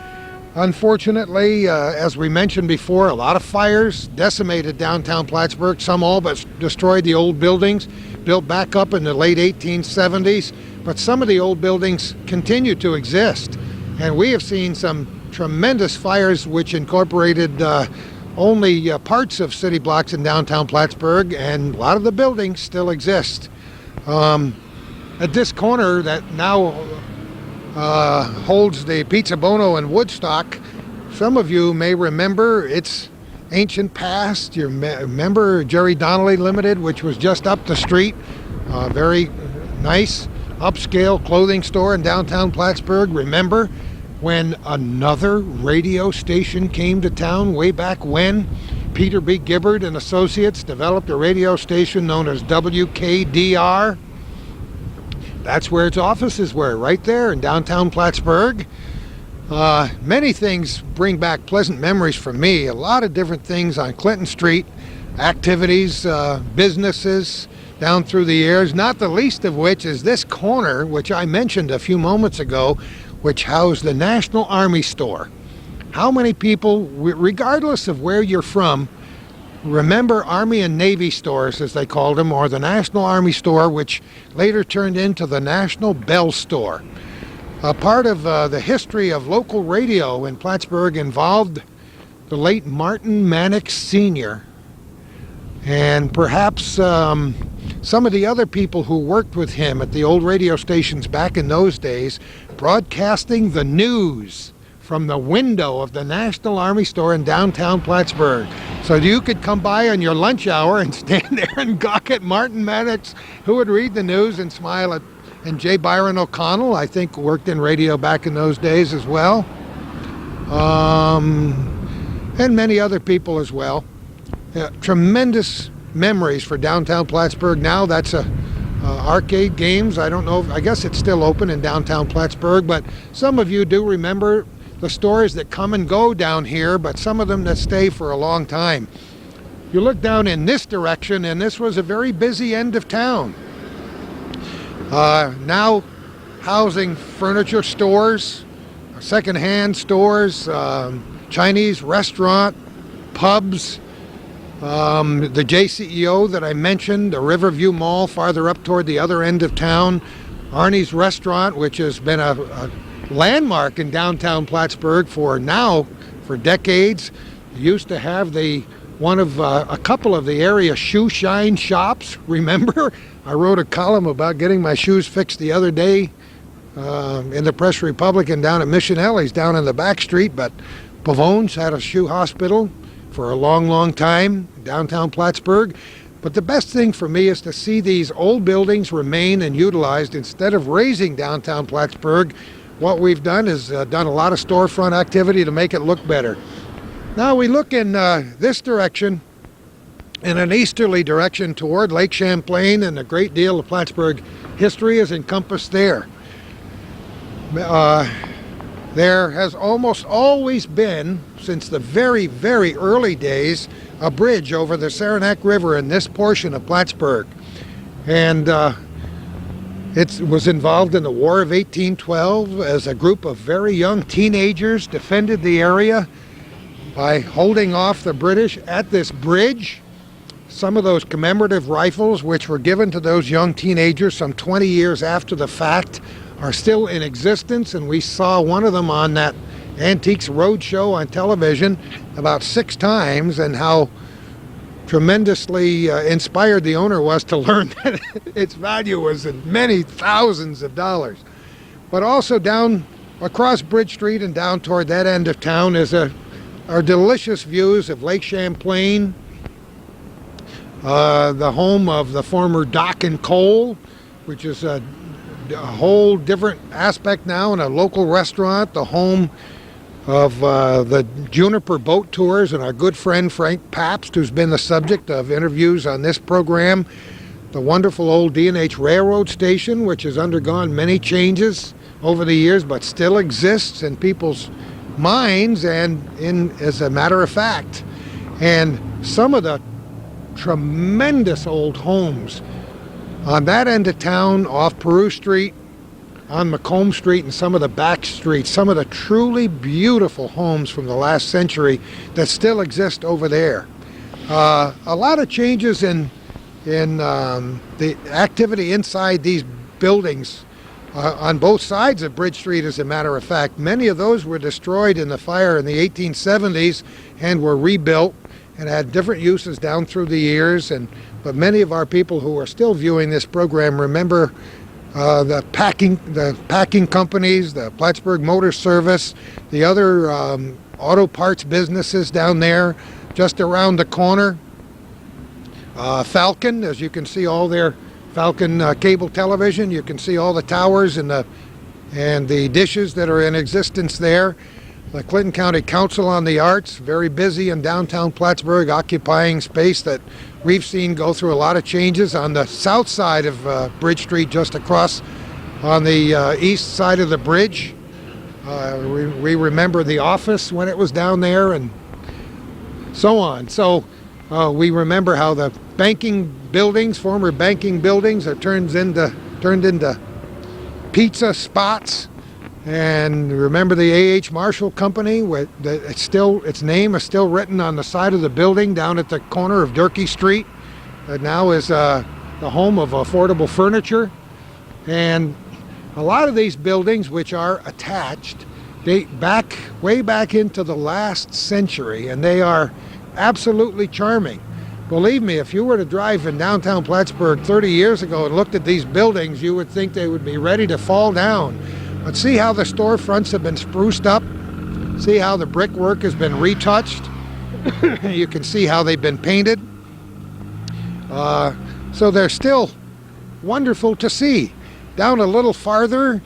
Unfortunately, as we mentioned before, a lot of fires decimated downtown Plattsburgh. Some all but destroyed the old buildings, built back up in the late 1870s. But some of the old buildings continue to exist. And we have seen some tremendous fires which incorporated only parts of city blocks in downtown Plattsburgh, and a lot of the buildings still exist. At this corner that now holds the Pizza Bono in Woodstock, some of you may remember its ancient past. You remember Jerry Donnelly Limited, which was just up the street, very nice upscale clothing store in downtown Plattsburgh. Remember when another radio station came to town way back when? Peter B. Gibbard and Associates developed a radio station known as WKDR. That's where its offices were, right there in downtown Plattsburgh. Many things bring back pleasant memories for me. A lot of different things on Clinton Street activities, businesses down through the years, not the least of which is this corner, which I mentioned a few moments ago, which housed the National Army Store. How many people, regardless of where you're from, remember Army and Navy stores, as they called them, or the National Army Store, which later turned into the National Bell Store? A part of the history of local radio in Plattsburgh involved the late Martin Mannix Sr. and perhaps some of the other people who worked with him at the old radio stations back in those days, broadcasting the news from the window of the National Army Store in downtown Plattsburgh. So you could come by on your lunch hour and stand there and gawk at Martin Mannix, who would read the news and smile at, and J. Byron O'Connell, I think, worked in radio back in those days as well. And many other people as well. Tremendous memories for downtown Plattsburgh. Now that's arcade games. I don't know, I guess it's still open in downtown Plattsburgh, but some of you do remember the stores that come and go down here, but some of them that stay for a long time. You look down in this direction, and this was a very busy end of town. Now housing furniture stores, secondhand stores, Chinese restaurant, pubs, the JCEO that I mentioned, the Riverview Mall farther up toward the other end of town, Arnie's Restaurant, which has been a landmark in downtown Plattsburgh for decades. Used to have one of a couple of the area shoe shine shops. Remember, I wrote a column about getting my shoes fixed the other day in the Press Republican down at Missionelli's down in the back street. But Pavone's had a shoe hospital for a long, long time, downtown Plattsburgh. But the best thing for me is to see these old buildings remain and utilized instead of raising downtown Plattsburgh. What we've done is done a lot of storefront activity to make it look better. Now we look in this direction, in an easterly direction toward Lake Champlain, and a great deal of Plattsburgh history is encompassed there. There has almost always been, since the very, very early days, a bridge over the Saranac River in this portion of Plattsburgh. And it was involved in the War of 1812 as a group of very young teenagers defended the area by holding off the British at this bridge. Some of those commemorative rifles, which were given to those young teenagers some 20 years after the fact, are still in existence, and we saw one of them on that Antiques Roadshow on television about 6 times, and how tremendously inspired the owner was to learn that its value was in many thousands of dollars. But also down across Bridge Street and down toward that end of town is are delicious views of Lake Champlain, the home of the former Dock and Coal, which is a whole different aspect now, and a local restaurant, the home of the Juniper Boat Tours and our good friend Frank Pabst, who's been the subject of interviews on this program, the wonderful old D&H Railroad Station, which has undergone many changes over the years but still exists in people's minds and as a matter of fact. And some of the tremendous old homes on that end of town, off Peru Street, on Macomb Street, and some of the back streets, some of the truly beautiful homes from the last century that still exist over there. A lot of changes in the activity inside these buildings on both sides of Bridge Street, as a matter of fact. Many of those were destroyed in the fire in the 1870s and were rebuilt and had different uses down through the years. But many of our people who are still viewing this program remember the packing companies, the Plattsburgh Motor Service, the other auto parts businesses down there just around the corner. Falcon, as you can see, all their Falcon cable television. You can see all the towers and the dishes that are in existence there. The Clinton County Council on the Arts, very busy in downtown Plattsburgh, occupying space that we've seen go through a lot of changes. On the south side of Bridge Street, just across on the east side of the bridge, we remember the office when it was down there, and so on. So We remember how the banking buildings, former banking buildings, are turned into pizza spots. And remember the A.H. Marshall Company, where its name is still written on the side of the building down at the corner of Durkee Street. That now is the home of affordable furniture. And a lot of these buildings, which are attached, date way back into the last century, and they are absolutely charming. Believe me, if you were to drive in downtown Plattsburgh 30 years ago and looked at these buildings, you would think they would be ready to fall down. But see how the storefronts have been spruced up? See how the brickwork has been retouched? You can see how they've been painted. So they're still wonderful to see. Down a little farther,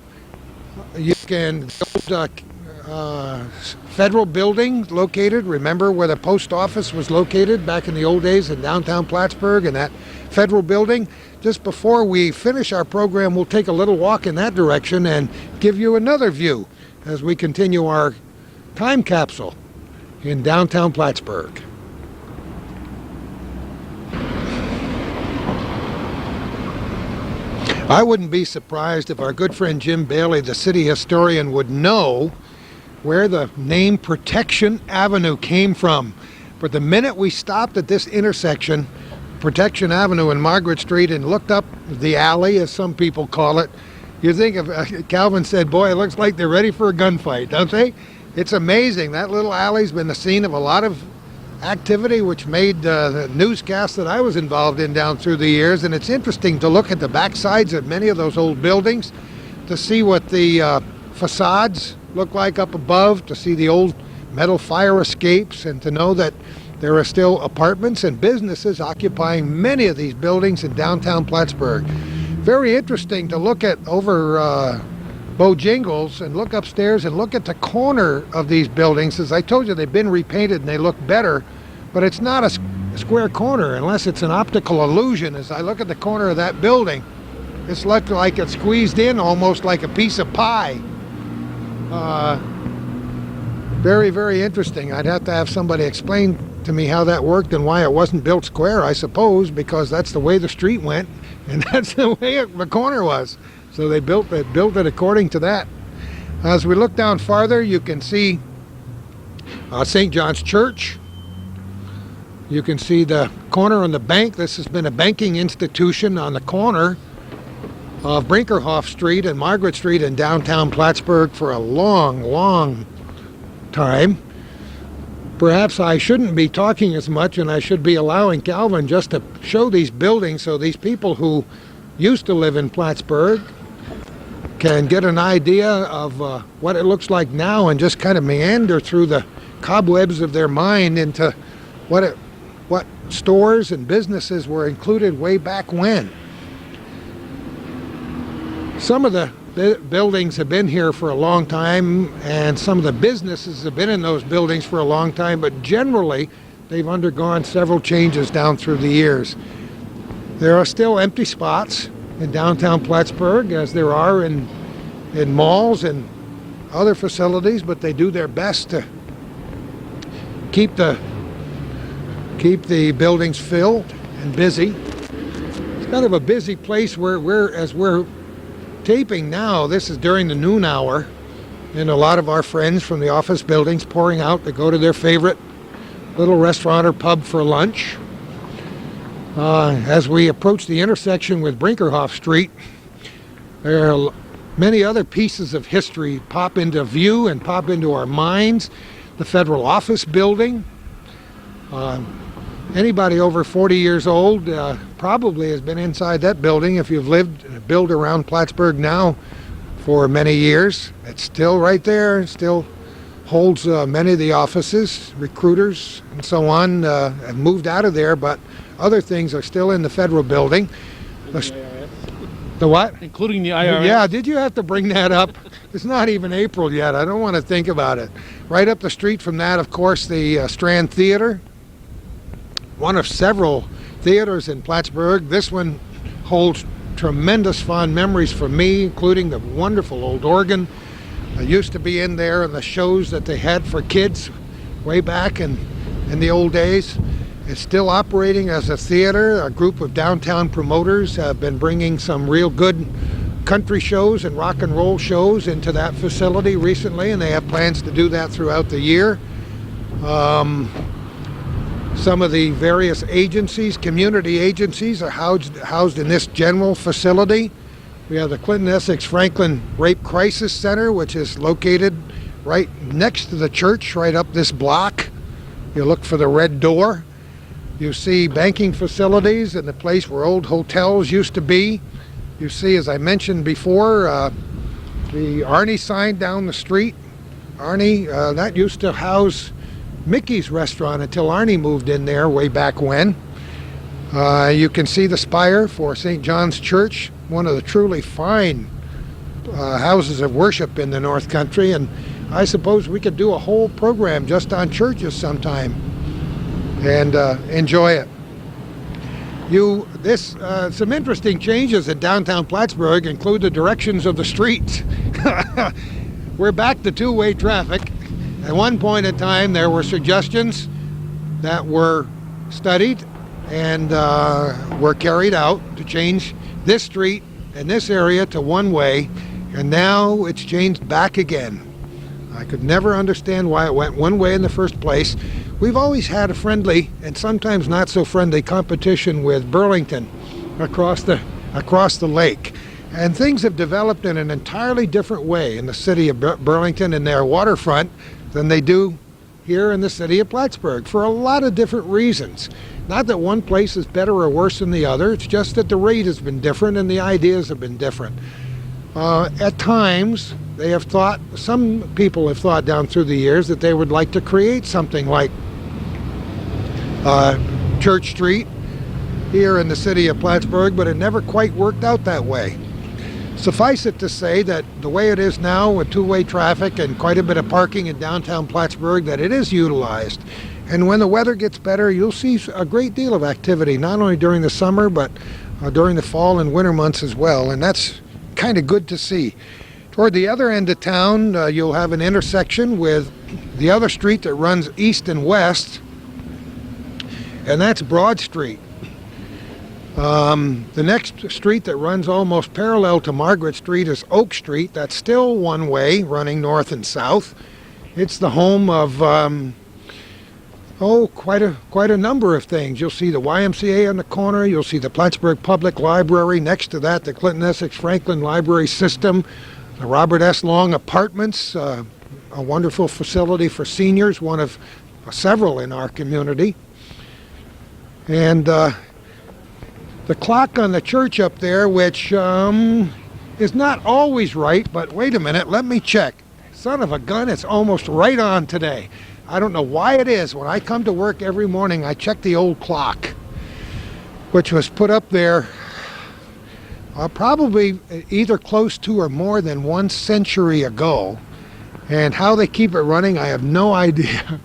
you can build federal building located. Remember where the post office was located back in the old days in downtown Plattsburgh, and that federal building? Just before we finish our program, we'll take a little walk in that direction and give you another view as we continue our time capsule in downtown Plattsburgh. I wouldn't be surprised if our good friend Jim Bailey, the city historian, would know where the name Protection Avenue came from. But the minute we stopped at this intersection, Protection Avenue and Margaret Street, and looked up the alley, as some people call it, you think of, Calvin said, boy, it looks like they're ready for a gunfight, don't they? It's amazing. That little alley's been the scene of a lot of activity, which made the newscasts that I was involved in down through the years. And it's interesting to look at the backsides of many of those old buildings to see what the facades look like up above, to see the old metal fire escapes, and to know that there are still apartments and businesses occupying many of these buildings in downtown Plattsburgh. Very interesting to look at over Bojingles and look upstairs and look at the corner of these buildings. As I told you, they've been repainted and they look better, but it's not a square corner unless it's an optical illusion. As I look at the corner of that building, it's looked like it's squeezed in almost like a piece of pie. Very, very interesting. I'd have to have somebody explain to me how that worked and why it wasn't built square, I suppose, because that's the way the street went and that's the way the corner was. So they built it according to that. As we look down farther, you can see St. John's Church. You can see the corner on the bank. This has been a banking institution on the corner of Brinkerhoff Street and Margaret Street in downtown Plattsburgh for a long, long time. Perhaps I shouldn't be talking as much, and I should be allowing Calvin just to show these buildings so these people who used to live in Plattsburgh can get an idea of what it looks like now and just kind of meander through the cobwebs of their mind into what stores and businesses were included way back when. Some of the buildings have been here for a long time, and some of the businesses have been in those buildings for a long time, but generally they've undergone several changes down through the years. There are still empty spots in downtown Plattsburgh, as there are in malls and other facilities, but they do their best to keep the buildings filled and busy. It's kind of a busy place as we're taping now. This is during the noon hour, and a lot of our friends from the office buildings pouring out to go to their favorite little restaurant or pub for lunch. As we approach the intersection with Brinkerhoff Street, there are many other pieces of history pop into view and pop into our minds. The federal office building. Anybody over 40 years old probably has been inside that building. If you've built around Plattsburgh now for many years, it's still right there. It still holds many of the offices. Recruiters and so on have moved out of there, but other things are still in the federal building. The what? Including the IRS? Yeah, did you have to bring that up? It's not even April yet. I don't want to think about it. Right up the street from that, of course, the Strand Theater. One of several theaters in Plattsburgh. This one holds tremendous fond memories for me, including the wonderful old organ that used to be in there and the shows that they had for kids way back in the old days. It's still operating as a theater. A group of downtown promoters have been bringing some real good country shows and rock and roll shows into that facility recently, and they have plans to do that throughout the year. Some of the various agencies, community agencies, are housed in this general facility. We have the Clinton Essex Franklin Rape Crisis Center, which is located right next to the church, right up this block. You look for the red door. You see banking facilities and the place where old hotels used to be. You see, as I mentioned before, the Arnie sign down the street. Arnie, that used to house Mickey's restaurant until Arnie moved in there way back when. You can see the spire for St. John's Church, one of the truly fine houses of worship in the North Country, and I suppose we could do a whole program just on churches sometime and enjoy it. Some interesting changes in downtown Plattsburgh include the directions of the streets. We're back to two-way traffic. At one point in time, there were suggestions that were studied and were carried out to change this street and this area to one-way, and now it's changed back again. I could never understand why it went one way in the first place. We've always had a friendly and sometimes not so friendly competition with Burlington across the lake. And things have developed in an entirely different way in the city of Burlington and their waterfront than they do here in the city of Plattsburgh for a lot of different reasons. Not that one place is better or worse than the other, it's just that the rate has been different and the ideas have been different. At times, some people have thought down through the years that they would like to create something like Church Street here in the city of Plattsburgh, but it never quite worked out that way. Suffice it to say that the way it is now with two-way traffic and quite a bit of parking in downtown Plattsburgh, that it is utilized. And when the weather gets better, you'll see a great deal of activity, not only during the summer, but during the fall and winter months as well. And that's kind of good to see. Toward the other end of town, you'll have an intersection with the other street that runs east and west, and that's Broad Street. The next street that runs almost parallel to Margaret Street is Oak Street. That's still one way, running north and south. It's the home of quite a number of things. You'll see the YMCA on the corner. You'll see the Plattsburgh Public Library. Next to that, the Clinton Essex Franklin Library System, the Robert S. Long Apartments, a wonderful facility for seniors, one of several in our community. And the clock on the church up there, which is not always right, but wait a minute, let me check. Son of a gun, it's almost right on today. I don't know why it is. When I come to work every morning, I check the old clock, which was put up there probably either close to or more than 1 century ago. And how they keep it running, I have no idea.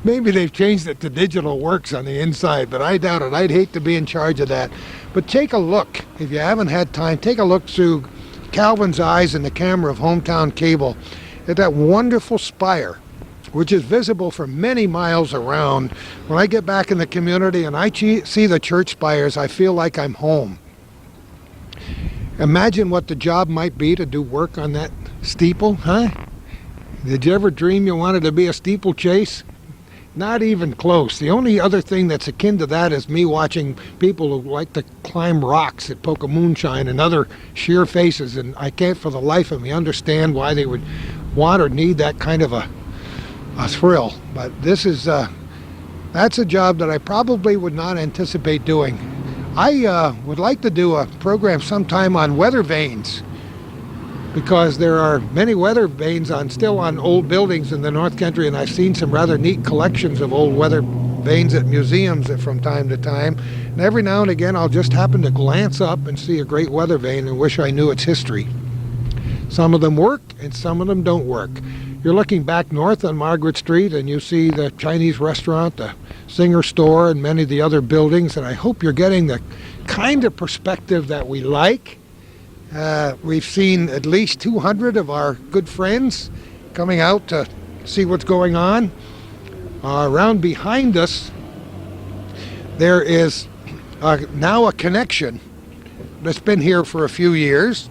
Maybe they've changed it to digital works on the inside, but I doubt it. I'd hate to be in charge of that. But take a look. If you haven't had time, take a look through Calvin's eyes and the camera of Hometown Cable at that wonderful spire, which is visible for many miles around. When I get back in the community and I see the church spires, I feel like I'm home. Imagine what the job might be to do work on that steeple, huh? Did you ever dream you wanted to be a steeplechase? Not even close. The only other thing that's akin to that is me watching people who like to climb rocks at Poca Moonshine and other sheer faces, and I can't for the life of me understand why they would want or need that kind of a thrill. But this is that's a job that I probably would not anticipate doing. I would like to do a program sometime on weather vanes, because there are many weather vanes still on old buildings in the North Country, and I've seen some rather neat collections of old weather vanes at museums from time to time. And every now and again I'll just happen to glance up and see a great weather vane and wish I knew its history. Some of them work and some of them don't work. You're looking back north on Margaret Street and you see the Chinese restaurant, the Singer store, and many of the other buildings, and I hope you're getting the kind of perspective that we like. We've seen at least 200 of our good friends coming out to see what's going on. Around behind us, there is now a connection that's been here for a few years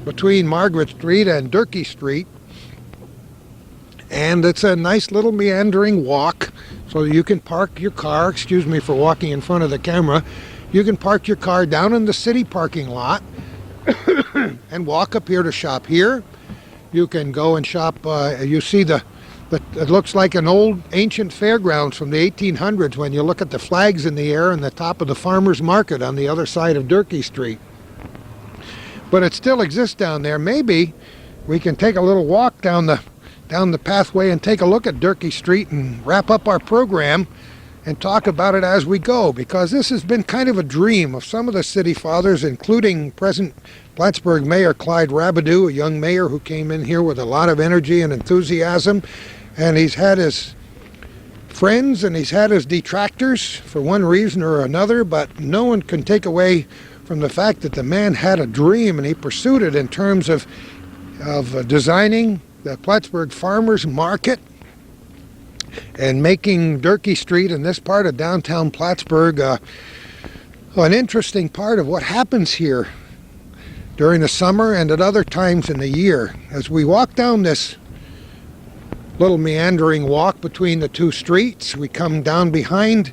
between Margaret Street and Durkee Street, and it's a nice little meandering walk, so you can park your car, excuse me for walking in front of the camera, you can park your car down in the city parking lot and walk up here to shop here. You can go and shop, you see it looks like an old ancient fairgrounds from the 1800s when you look at the flags in the air and the top of the farmer's market on the other side of Durkee Street. But it still exists down there. Maybe we can take a little walk down the pathway and take a look at Durkee Street and wrap up our program and talk about it as we go, because this has been kind of a dream of some of the city fathers, including present Plattsburgh Mayor Clyde Rabideau, a young mayor who came in here with a lot of energy and enthusiasm, and he's had his friends and he's had his detractors for one reason or another, but no one can take away from the fact that the man had a dream and he pursued it in terms of designing the Plattsburgh Farmers Market and making Durkee Street in this part of downtown Plattsburgh an interesting part of what happens here during the summer and at other times in the year. As we walk down this little meandering walk between the two streets, we come down behind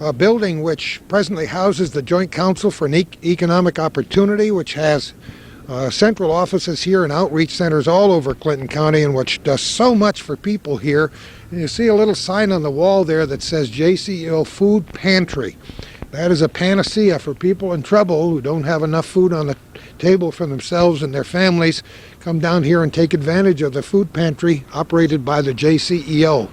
a building which presently houses the Joint Council for Economic Opportunity, which has central offices here and outreach centers all over Clinton County, and which does so much for people here. And you see a little sign on the wall there that says JCO Food Pantry. That is a panacea for people in trouble who don't have enough food on the table for themselves and their families. Come down here and take advantage of the food pantry operated by the JCEO.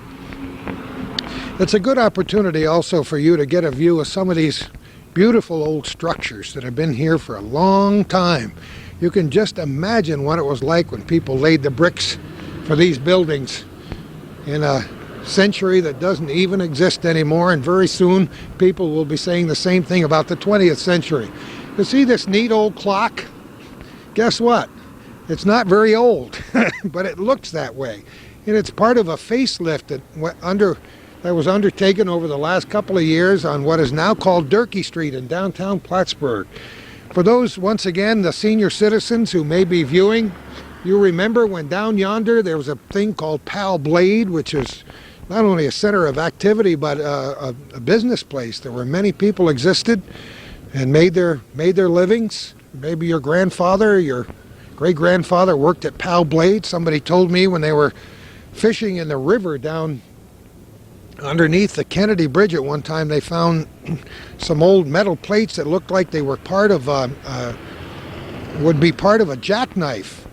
It's a good opportunity also for you to get a view of some of these beautiful old structures that have been here for a long time. You can just imagine what it was like when people laid the bricks for these buildings in a century that doesn't even exist anymore, and very soon people will be saying the same thing about the 20th century. You see this neat old clock? Guess what? It's not very old, but it looks that way. And it's part of a facelift that was undertaken over the last couple of years on what is now called Durkee Street in downtown Plattsburgh. For those, once again, the senior citizens who may be viewing, you remember when down yonder there was a thing called Pal Blade, which is not only a center of activity but a business place. There were many people existed and made their livings. Maybe your grandfather, your great-grandfather worked at Pal Blade. Somebody told me when they were fishing in the river down underneath the Kennedy Bridge at one time, they found some old metal plates that looked like they were would be part of a jackknife,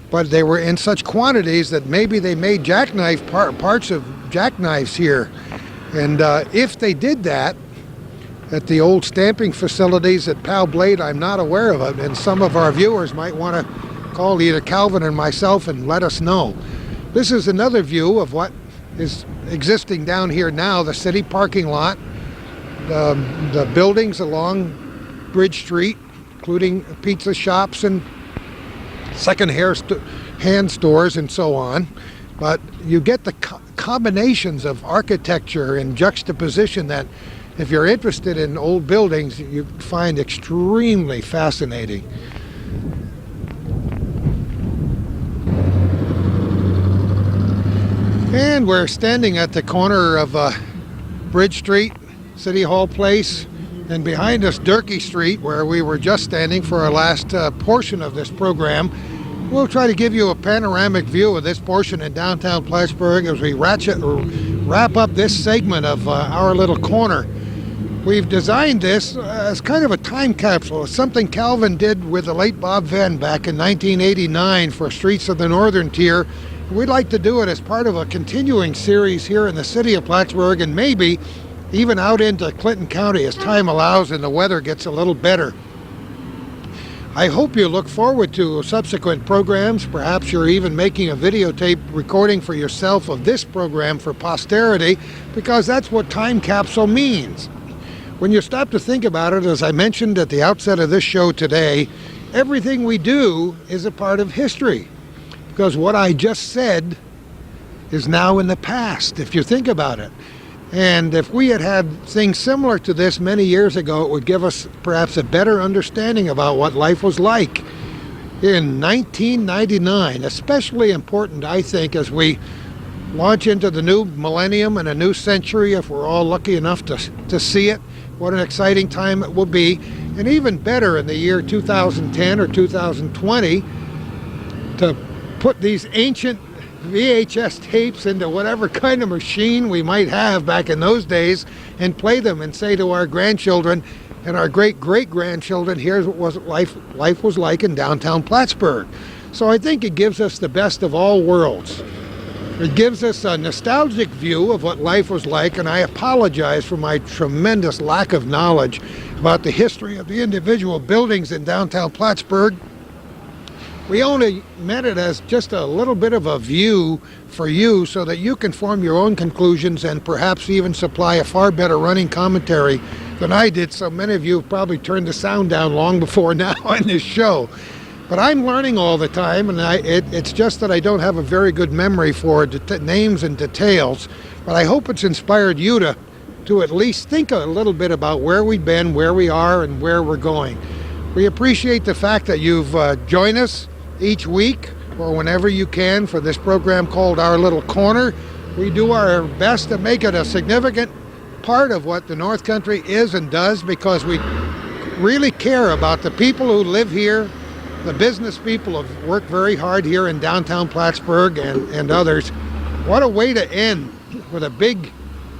but they were in such quantities that maybe they made parts of jackknives here. And if they did that at the old stamping facilities at Pal Blade, I'm not aware of it, and some of our viewers might want to call either Calvin or myself and let us know. This is another view of what is existing down here now, the city parking lot, the buildings along Bridge Street, including pizza shops and second-hand stores and so on. But you get the combinations of architecture and juxtaposition that, if you're interested in old buildings, you find extremely fascinating. And we're standing at the corner of Bridge Street, City Hall Place, and behind us Durkee Street, where we were just standing for our last portion of this program. We'll try to give you a panoramic view of this portion in downtown Plattsburgh as we wrap up this segment of our little corner. We've designed this as kind of a time capsule. It's something Calvin did with the late Bob Venn back in 1989 for Streets of the Northern Tier. We'd like to do it as part of a continuing series here in the city of Plattsburgh, and maybe even out into Clinton County as time allows and the weather gets a little better. I hope you look forward to subsequent programs. Perhaps you're even making a videotape recording for yourself of this program for posterity, because that's what time capsule means. When you stop to think about it, as I mentioned at the outset of this show today, everything we do is a part of history, because what I just said is now in the past, if you think about it. And if we had had things similar to this many years ago, it would give us perhaps a better understanding about what life was like in 1999. Especially important, I think, as we launch into the new millennium and a new century, if we're all lucky enough to see it. What an exciting time it will be. And even better in the year 2010 or 2020 to put these ancient VHS tapes into whatever kind of machine we might have back in those days and play them and say to our grandchildren and our great-great-grandchildren, here's what life was like in downtown Plattsburgh. So I think it gives us the best of all worlds. It gives us a nostalgic view of what life was like, and I apologize for my tremendous lack of knowledge about the history of the individual buildings in downtown Plattsburgh. We only meant it as just a little bit of a view for you so that you can form your own conclusions and perhaps even supply a far better running commentary than I did. So many of you have probably turned the sound down long before now on this show. But I'm learning all the time, and it's just that I don't have a very good memory for names and details. But I hope it's inspired you to at least think a little bit about where we've been, where we are, and where we're going. We appreciate the fact that you've joined us each week or whenever you can for this program called Our Little Corner. We do our best to make it a significant part of what the North Country is and does, because we really care about the people who live here, the business people who work very hard here in downtown Plattsburgh and others. What a way to end with a big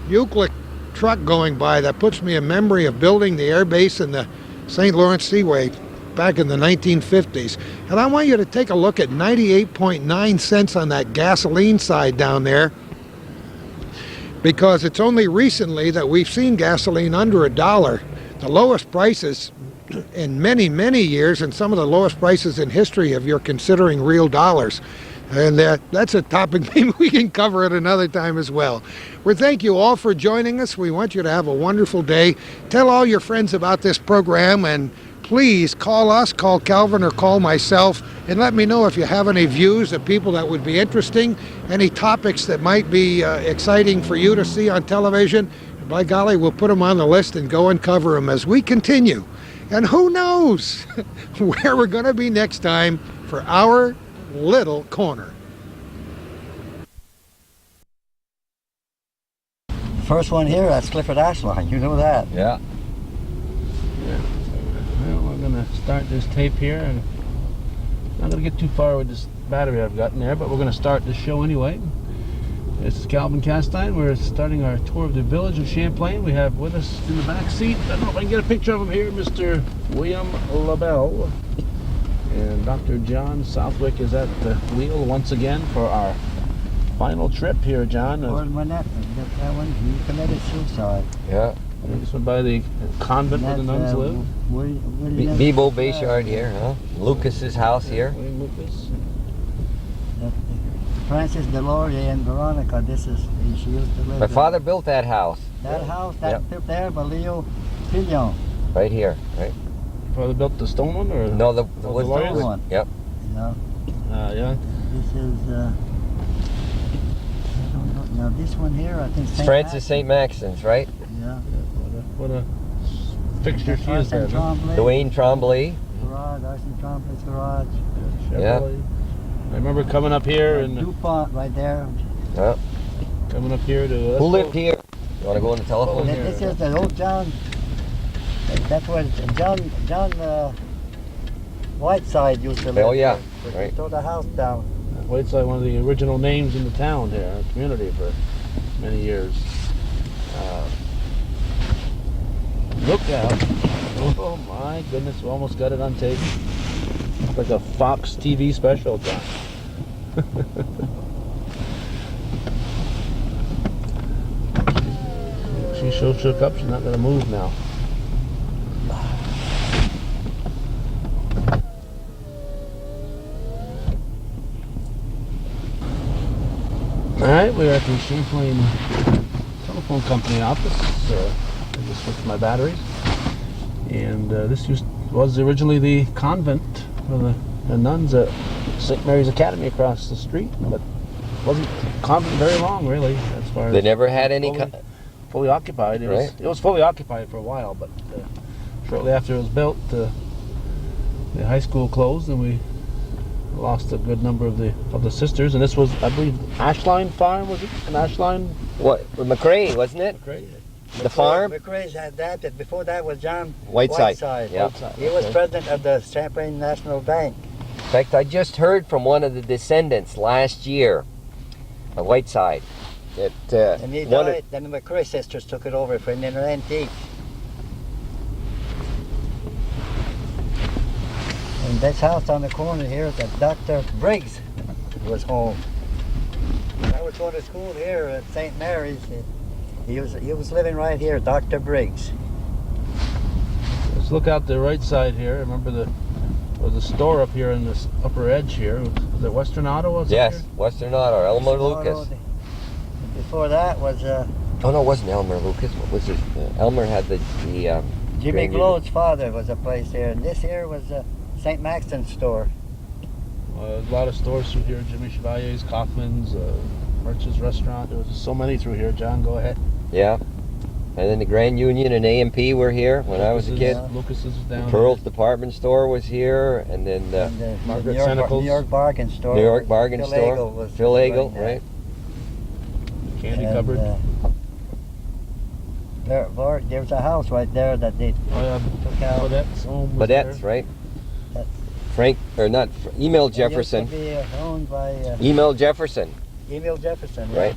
Euclid truck going by. That puts me in memory of building the air base in the St. Lawrence Seaway back in the 1950s. And I want you to take a look at 98.9 cents on that gasoline side down there, because it's only recently that we've seen gasoline under $1. The lowest prices in many, many years, and some of the lowest prices in history if you're considering real dollars. And that's a topic maybe we can cover at another time as well. We thank you all for joining us. We want you to have a wonderful day. Tell all your friends about this program, and please call us, call Calvin, or call myself, and let me know if you have any views of people that would be interesting, any topics that might be exciting for you to see on television. By golly, we'll put them on the list and go and cover them as we continue. And who knows where we're going to be next time for Our Little Corner. First one here, that's Clifford Ashline. You know that. Yeah. Well, we're going to start this tape here, and I'm not going to get too far with this battery I've got in there, but we're going to start this show anyway. This is Calvin Castine. We're starting our tour of the village of Champlain. We have with us in the back seat, I don't know if I can get a picture of him here, Mr. William LaBelle. And Dr. John Southwick is at the wheel once again for our final trip here, John. That one, he committed suicide. Yeah. This one by the convent where the nuns live. Bebo Bayshard here, huh? Lucas's house here. William Lucas. Francis Deloria and Veronica, she used to live My there. father built that house. That house, Yep. there by Leo Pillon. Right here, right? Father built the stone one, or No, the wood one. Yep. You know, yeah. this is, I don't know. Now this one here, I think Francis St. Maxims, right? Yeah. What a fixture she is there. Arson Tremblay. Dwayne Trombley. Garage, Arson Tremblay's garage. Yeah. Chevrolet. I remember coming up here and DuPont right there. Yeah. coming up here to. Who lived here? You want to go on the telephone? This is the old John. That's where John Whiteside used to live. Oh yeah, But right. They tore the house down. Whiteside, one of the original names in the town here, our community for many years. Look out. Oh my goodness, we almost got it on tape. It's like a Fox TV special, John. She's so shook up, she's not going to move now. Alright, we're at the Champlain Telephone Company office. I just switched my batteries. And this was originally the convent for the nuns at St. Mary's Academy across the street, but wasn't convent very long, really, as far as... They never had any fully occupied. It was fully occupied for a while, but shortly after it was built, the high school closed, and we lost a good number of the sisters. And this was, I believe, Ashline Farm, was it? An Ashline? What? McRae, wasn't it? McRae. The farm? McRae's had that, but before that was John Whiteside. Yeah. He was president of the Champlain National Bank. In fact, I just heard from one of the descendants last year, Whiteside, that And he died, then the McRae sisters took it over for an antique. And this house on the corner here, that Dr. Briggs was home. When I was going to school here at St. Mary's, he was living right here, Dr. Briggs. Let's look out the right side here. Remember there was a store up here in this upper edge here. Was it Western Auto? Was yes, it here? Western Auto, Elmer Lucas. Before that was Oh no, it wasn't Elmer Lucas. What was it? Elmer had the Jimmy Glode's father was a place here, and this here was St. Maxton's store. A lot of stores through here. Jimmy Chevalier's, Kaufman's, Merch's Restaurant. There was so many through here. John, go ahead. Yeah. And then the Grand Union and A&P were here when I was a kid. Lucas's was down Pearl's Department Store was here, and then the Margaret New York, Senecal's. New York Bargain Store. New York Bargain Phil Store. Eagle was Phil Eagle, there. right? Candy And, cupboard. there was a house right there that they Oh yeah, took out. Badette's home was Badette's, there. right? That's- Frank, or not, Emil It Jefferson. used to be owned by Emil Jefferson, Emil Jefferson. Yeah. right?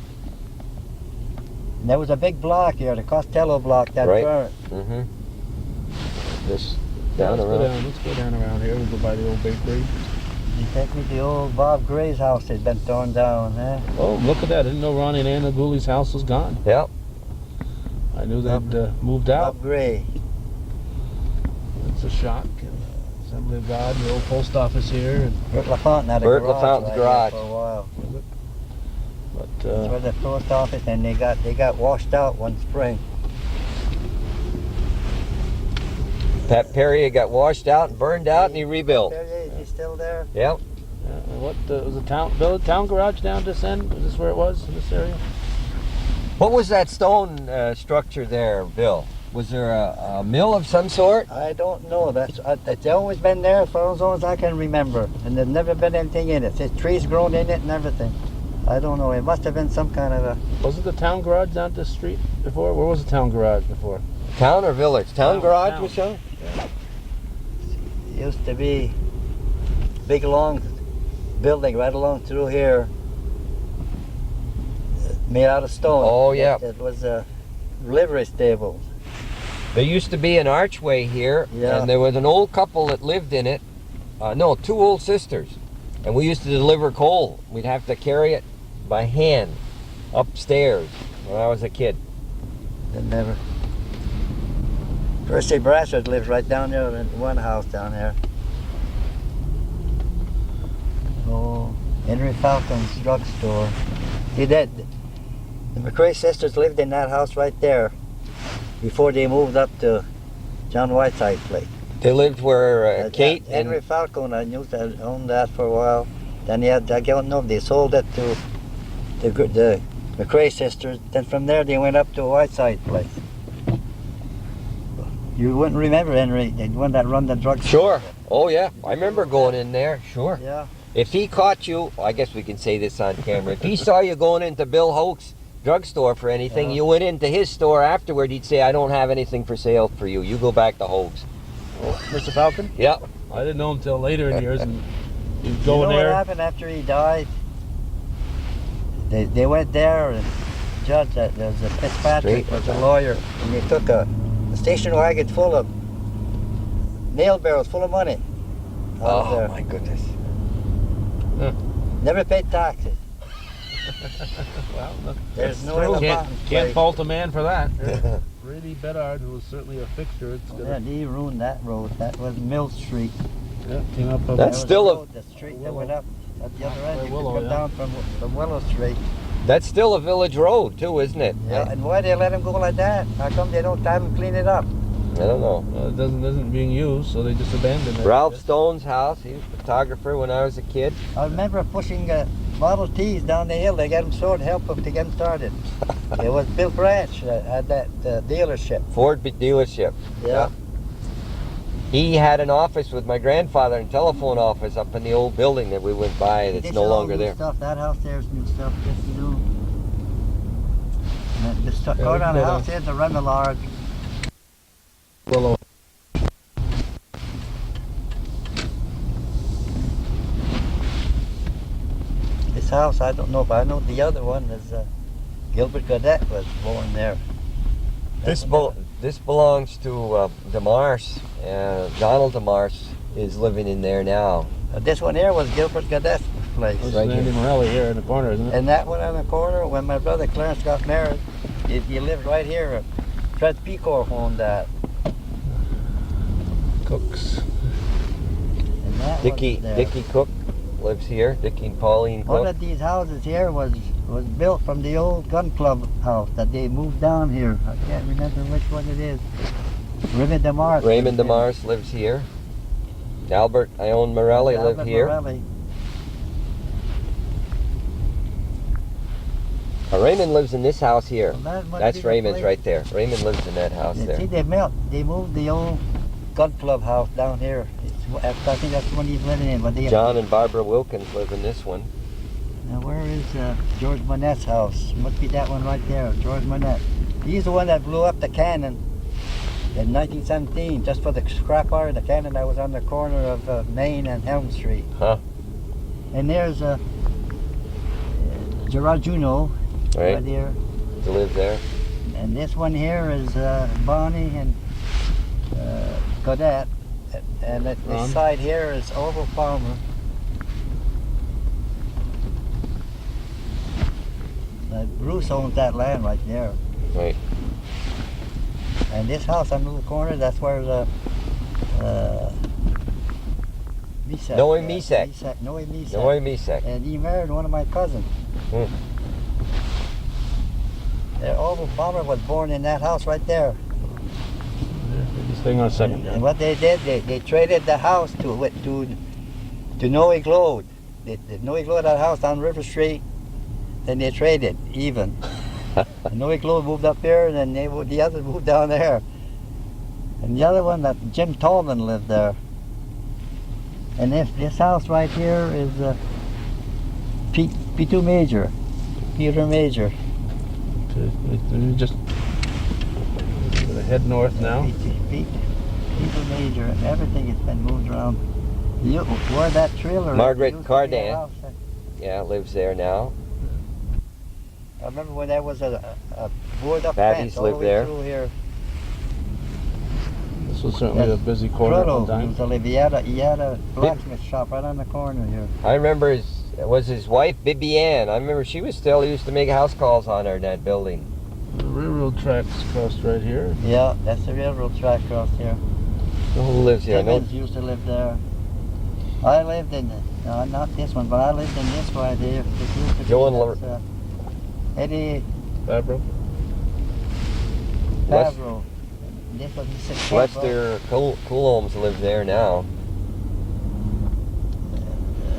And there was a big block here, the Costello block that Right. burned. Mm-hmm. This down Let's go around. down. Let's go down around here. We'll go by the old bakery. You take me to the old Bob Gray's house that's been torn down, huh? Oh, look at that! I didn't know Ronnie and Anna Gooley's house was gone. Yeah. I knew they'd moved out. Bob Gray. It's a shock. Assembly of God, the old post office here, and Bert LaFontaine had a Bert garage LaFontane's right garage. here for a while. but That's where the post office, and they got washed out one spring. Pat Perry got washed out and burned out, and he rebuilt. Is he still there? Yeah. what was the town garage down this end? Was this where it was in this area? What was that stone structure there, Bill? Was there a mill of some sort? I don't know. It's always been there for as long as I can remember, and there's never been anything in it. There's trees grown in it and everything. I don't know. It must have been some kind of a. Wasn't the town garage down this street before? Where was the town garage before? Town or village? Town garage town. was shown? It used to be big long building right along through here, made out of stone. Oh, yeah. It was a livery stable. There used to be an archway here, Yeah. and there was an old couple that lived in it. No, two old sisters. And we used to deliver coal. We'd have to carry it by hand upstairs when I was a kid. It never. Percy Brassard lives right down there in one house down there. Oh, Henry Falcon's drugstore. See that? The McRae sisters lived in that house right there before they moved up to John Whiteside's place. They lived where Kate Henry and... Falcon, I used to own that for a while. Then I don't know if they sold it to the McRae sisters. Then from there they went up to Whiteside place. You wouldn't remember Henry, the one that run the drugstore. Sure. Oh, yeah. I remember going in there. Sure. Yeah. If he caught you, I guess we can say this on camera. If he saw you going into Bill Hoke's drugstore for anything, Yeah. you went into his store afterward, he'd say, I don't have anything for sale for you. You go back to Hoke's. Oh, Mr. Falcon? Yeah. I didn't know him until later in years, and you'd You go know in what there. happened after he died? They went there, and the judge, there was a Fitzpatrick, Straight. was a lawyer, and they took a station wagon full of nail barrels full of money out of Oh, there. my goodness. Never paid taxes. Well, There's no can't, other mountain can't place. fault a man for that. Really Bedard, who was certainly a fixture. It's Yeah, he ruined that road. That was Mill Street. yeah, came up. That's That was still the a- road, the street that went up at the other end. By You Willow, could yeah. come down from Willow Street. That's still a village road, too, isn't it? Yeah, and why they let him go like that? How come they don't have him clean it up? I don't know. It isn't being used, so they just abandoned it. Ralph Stone's house. He was a photographer when I was a kid. I remember pushing Model Ts down the hill. They get them sold, help them to get them started. It was Bill Branch at that dealership. Ford dealership. Yeah. He had an office with my grandfather, and telephone office up in the old building that we went by that's This no is all longer new there. Stuff. That house there's new stuff. Just new. And the Yeah, coat on the we house is a Remillard. Willow. This house, I don't know, but I know the other one is Gilbert Godet was born there. This belongs to DeMarce. Donald DeMarce is living in there now. This one here was Gilbert Godet's place. This is Right Andy here. Morelli here in the corner, isn't it? And that one on the corner, when my brother Clarence got married, he lived right here. Fred Pecor owned that. Cooks. And that Dickie one's there. Dickie Cook lives here. Dickie and Pauline One Cook. of these houses here was built from the old gun club house that they moved down here. I can't remember which one it is. Raymond DeMarce. Raymond DeMarce lives here. Albert Ione Morelli live Albert here. Morelli. Raymond lives in this house here. Well, that must be That's the Raymond's place. right there. Raymond lives in that house You there. see, they moved the old gun club house down here. I think that's the one he's living in. But they, John and Barbara Wilkins live in this one. Now where is George Monette's house? Must be that one right there, George Monette. He's the one that blew up the cannon in 1917, just for the scrap iron, the cannon that was on the corner of Main and Helm Street. Huh. And there's Gerard Juno right Right? here. To live there. And this one here is Bonnie and Godet. And this Ron. side here is Orville Palmer. Bruce owns that land right there. Right. And this house on the corner, that's where the Misak. Noe Misak. Noe Misak. Noe Misak. And he married one of my cousins. Hmm. Orville Palmer was born in that house right there. Just hang on a second, And John. what they did, they traded the house to Noe Glode. Noe Glode had a house on River Street. Then they traded even. And Noe Glode moved up here, and then the others moved down there. And the other one, that Jim Tallman lived there. And this house right here is P2 Major, Peter Major. Okay, let me just gonna head north now. Peter Major, and everything has been moved around. Where that trailer is, Margaret used to be a Cardan. house. Yeah, lives there now. I remember when there was a board up Patty's fence all the lived way there. through here. This was certainly a busy corner at one time. He had a blacksmith shop right on the corner here. I remember his wife, Bibiane. I remember she was still used to make house calls on her in that building. The railroad tracks crossed right here. Yeah, that's the railroad track across here. Who lives here? No, Timmons used to live there. I lived in, not this one, but I lived in this right here. It used to be Joe and that's, Eddie Fabro. Les- Favreau. This was the Lester Coulombe's live there now.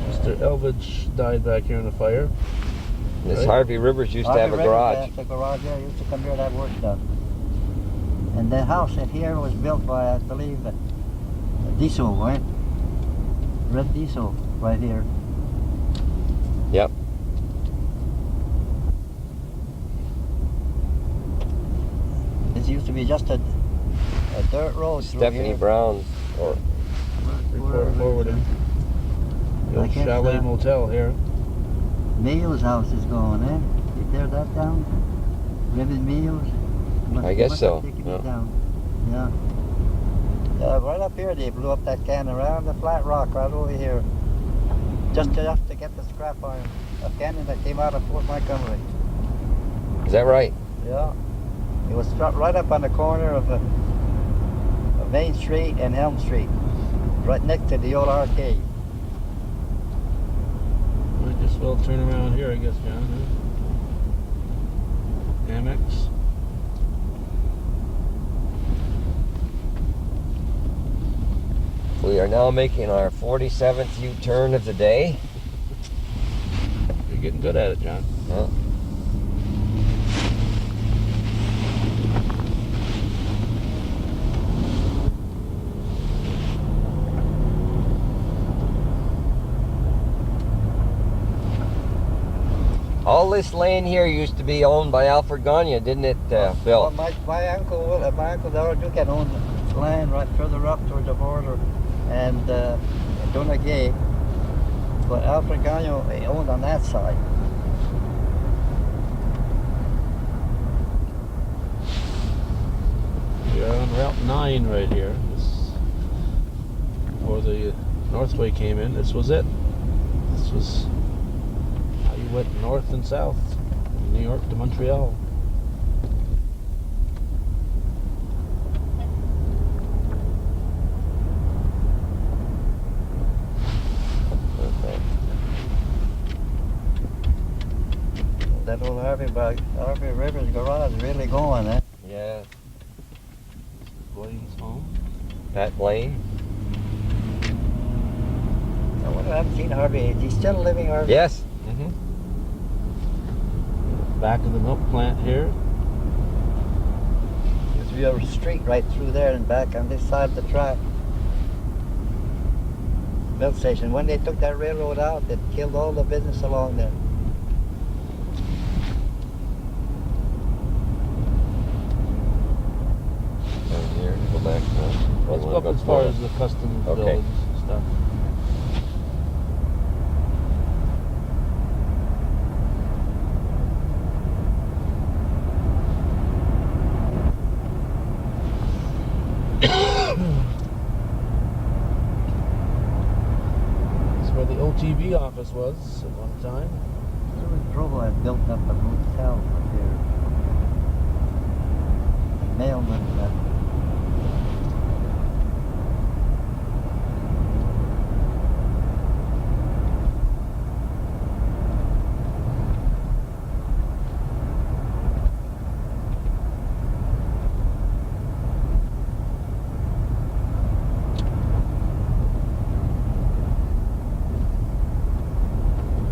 Mr. Elvidge died back here in the fire. This Right. Harvey Rivers used to have a garage. The garage, yeah, he used to come here to have work done. And the house in here was built by, I believe, Diesel, right? Red Diesel, right here. Yep. This used to be just a dirt road through Stephanie here. Brown's, or Report forwarded. The I old guess, Chalet Motel here. Mills' house is going, eh? You tear that down? Ribbon Mills? I guess so, Taking yeah. it down. Yeah. Right up here, they blew up that can around the flat rock right over here. Just enough to get the scrap iron. A cannon that came out of Fort Montgomery. is that right? Yeah. It was struck right up on the corner of Main Street and Elm Street. Right next to the old arcade. Might just well turn around here, I guess, John. Huh? Amex. We are now making our 47th U-turn of the day. Big You're getting good at it, John. Huh? All this land here used to be owned by Alfred Gagne, didn't it, Bill? Well, my uncle Dora Duke had owned land right further up towards the border, and Donegal. But Alfred Gagne owned on that side. We are on Route 9 right here. Before the Northway came in, this was it. This was how you went north and south from New York to Montreal. That old Harvey River's garage is really going, eh? Yeah. Blaine's home. Pat Blaine. I wonder, I haven't seen Harvey. Is he still living, Harvey? Yes. Mm-hmm. Back of the milk plant here. We have a street right through there and back on this side of the track. Milk station. When they took that railroad out, it killed all the business along there. Down here, go back now. Let's go up as far as the custom Okay. village stuff. This is where the OTV office was at one time. There was trouble had built up a hotel up here. Mailman.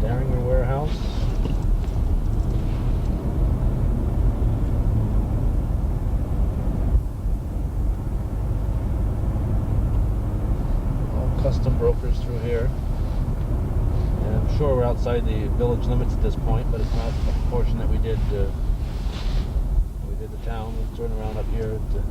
Daringer Warehouse. All custom brokers through here. And I'm sure we're outside the village limits at this point, but it's not a portion that we did the town. We'll turn around up here at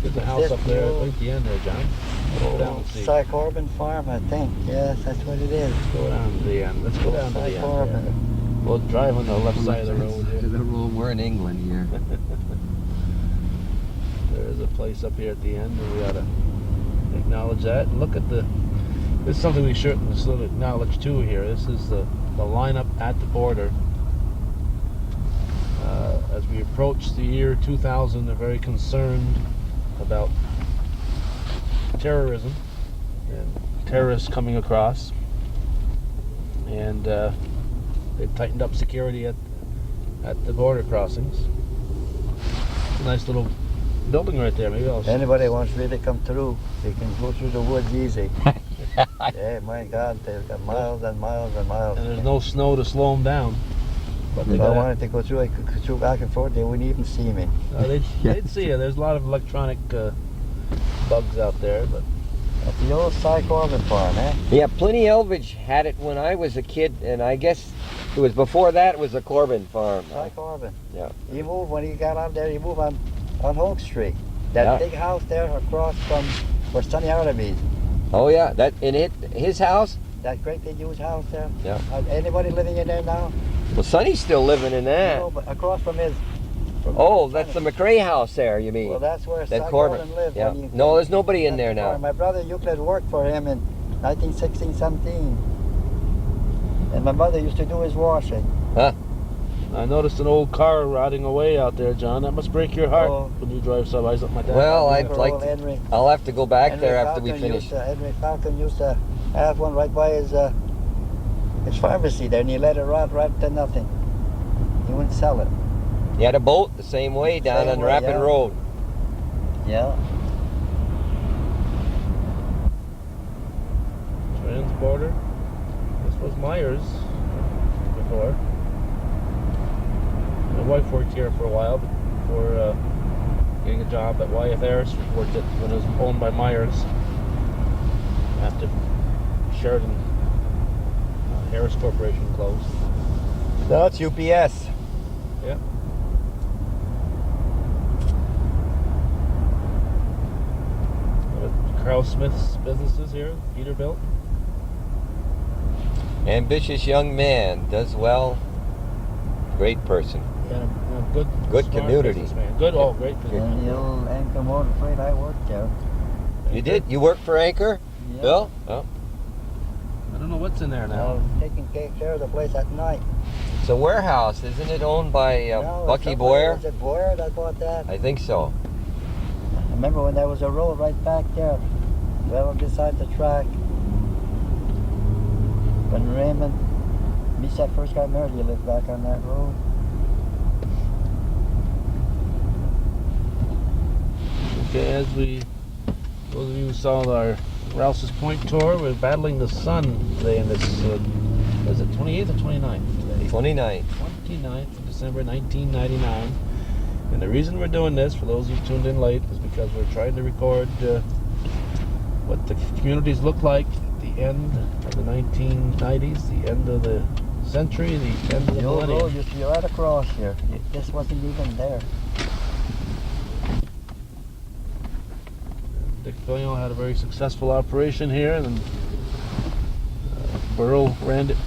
there's a house up there at the end there, John. Go down and see. Cy Corbin Farm, I think. Yes, that's what it is. Go down to the end. Let's go down to the Cy end. Corbin. Yeah. We'll drive on the left side of the road here. We're in England here. There's a place up here at the end, and we ought to acknowledge that. And look at this is something we should sort of acknowledge too here. This is the lineup at the border. As we approach the year 2000, they're very concerned about terrorism and terrorists coming across. And they've tightened up security at the border crossings. It's a nice little building right there. Maybe I'll. Anybody wants really to come through, they can go through the woods easy. Yeah, my God, they've got miles and miles and miles. And there's no snow to slow them down. But they If I got wanted to go through, I could go through back and forth. They wouldn't even see me. they'd see you. There's a lot of electronic bugs out there, but At the old Cy Corbin Farm, eh? Yeah, Pliny Elvidge had it when I was a kid, and I guess it was before that it was a Corbin farm. Cy Corbin. Yeah. He moved, when he got on there, he moved on Hoke Street. That Yeah. big house there across from where Sonny Artemis. Oh yeah, that in his house. That great big huge house there. Yeah. Anybody living in there now? Well, Sonny's still living in that. No, but across from his. Oh, that's the McRae house there. You mean? Well, that's where that Cy Corbin. Corbin lived. Yeah. when you- No, there's nobody in That's there the now. farm. My brother Euclid worked for him in 1916, 17. And my mother used to do his washing. I noticed an old car rotting away out there, John. That must break your heart Oh. when you drive by something like that. Well, I'd Poor like old to. Henry. I'll have to go back Henry there after we Falcon finish. Henry Falcon used to have one right by his pharmacy there, and he let it rot right to nothing. He wouldn't sell it. He had a boat the same way down Same on way, Rapid yeah. Road. Yeah. Transborder. This was Myers before. My wife worked here for a while before getting a job at Wyeth Harris. Worked it when it was owned by Myers. After Sheridan Harris Corporation closed. No, it's UPS. Yeah. Carl Smith's businesses here, Peterbilt. Ambitious young man, does well. Great person. Yeah, good Good smart community. businessman. Good, oh, great business. And the old Anchor Motor Freight, I worked there. You did? You worked for Anchor? Yeah. Bill? Oh. I don't know what's in there I now. was taking care of the place at night. It's a warehouse. Isn't it owned by No, Bucky somebody- Boyer? Was it Boyer that bought that? I think so. I remember when there was a road right back there, well beside the track. When Raymond, Misha first got married, he lived back on that road. Okay, as those of you who saw our Rouse's Point tour, we're battling the sun today, and it's, is it 28th or 29th today? 29. 29th of December 1999. And the reason we're doing this, for those who tuned in late, is because we're trying to record what the communities look like at the end of the 1990s, the end of the century, the end of the The old road millennium. used to be right across here. This wasn't even there. Dick Fillion had a very successful operation here, and Burrell ran it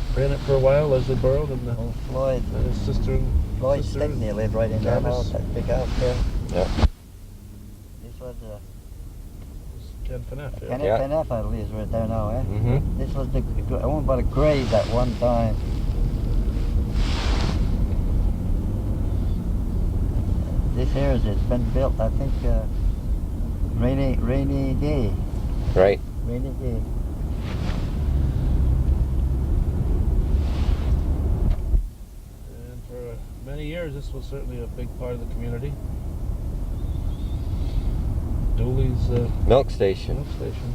for a while, Leslie Burrell, and, Old Floyd. his sister. Floyd Stickney lived right in that Travis. house, that big house there. Yeah. This was Ken Fineff, yeah. Kenneth Yeah. Fineff, I believe, is right there now, eh? Mm-hmm. This was owned by the Grays at one time. This here has been built, I think, rainy day. Right. Rainy day. And for many years, this was certainly a big part of the community. Dooley's Milk station. milk station.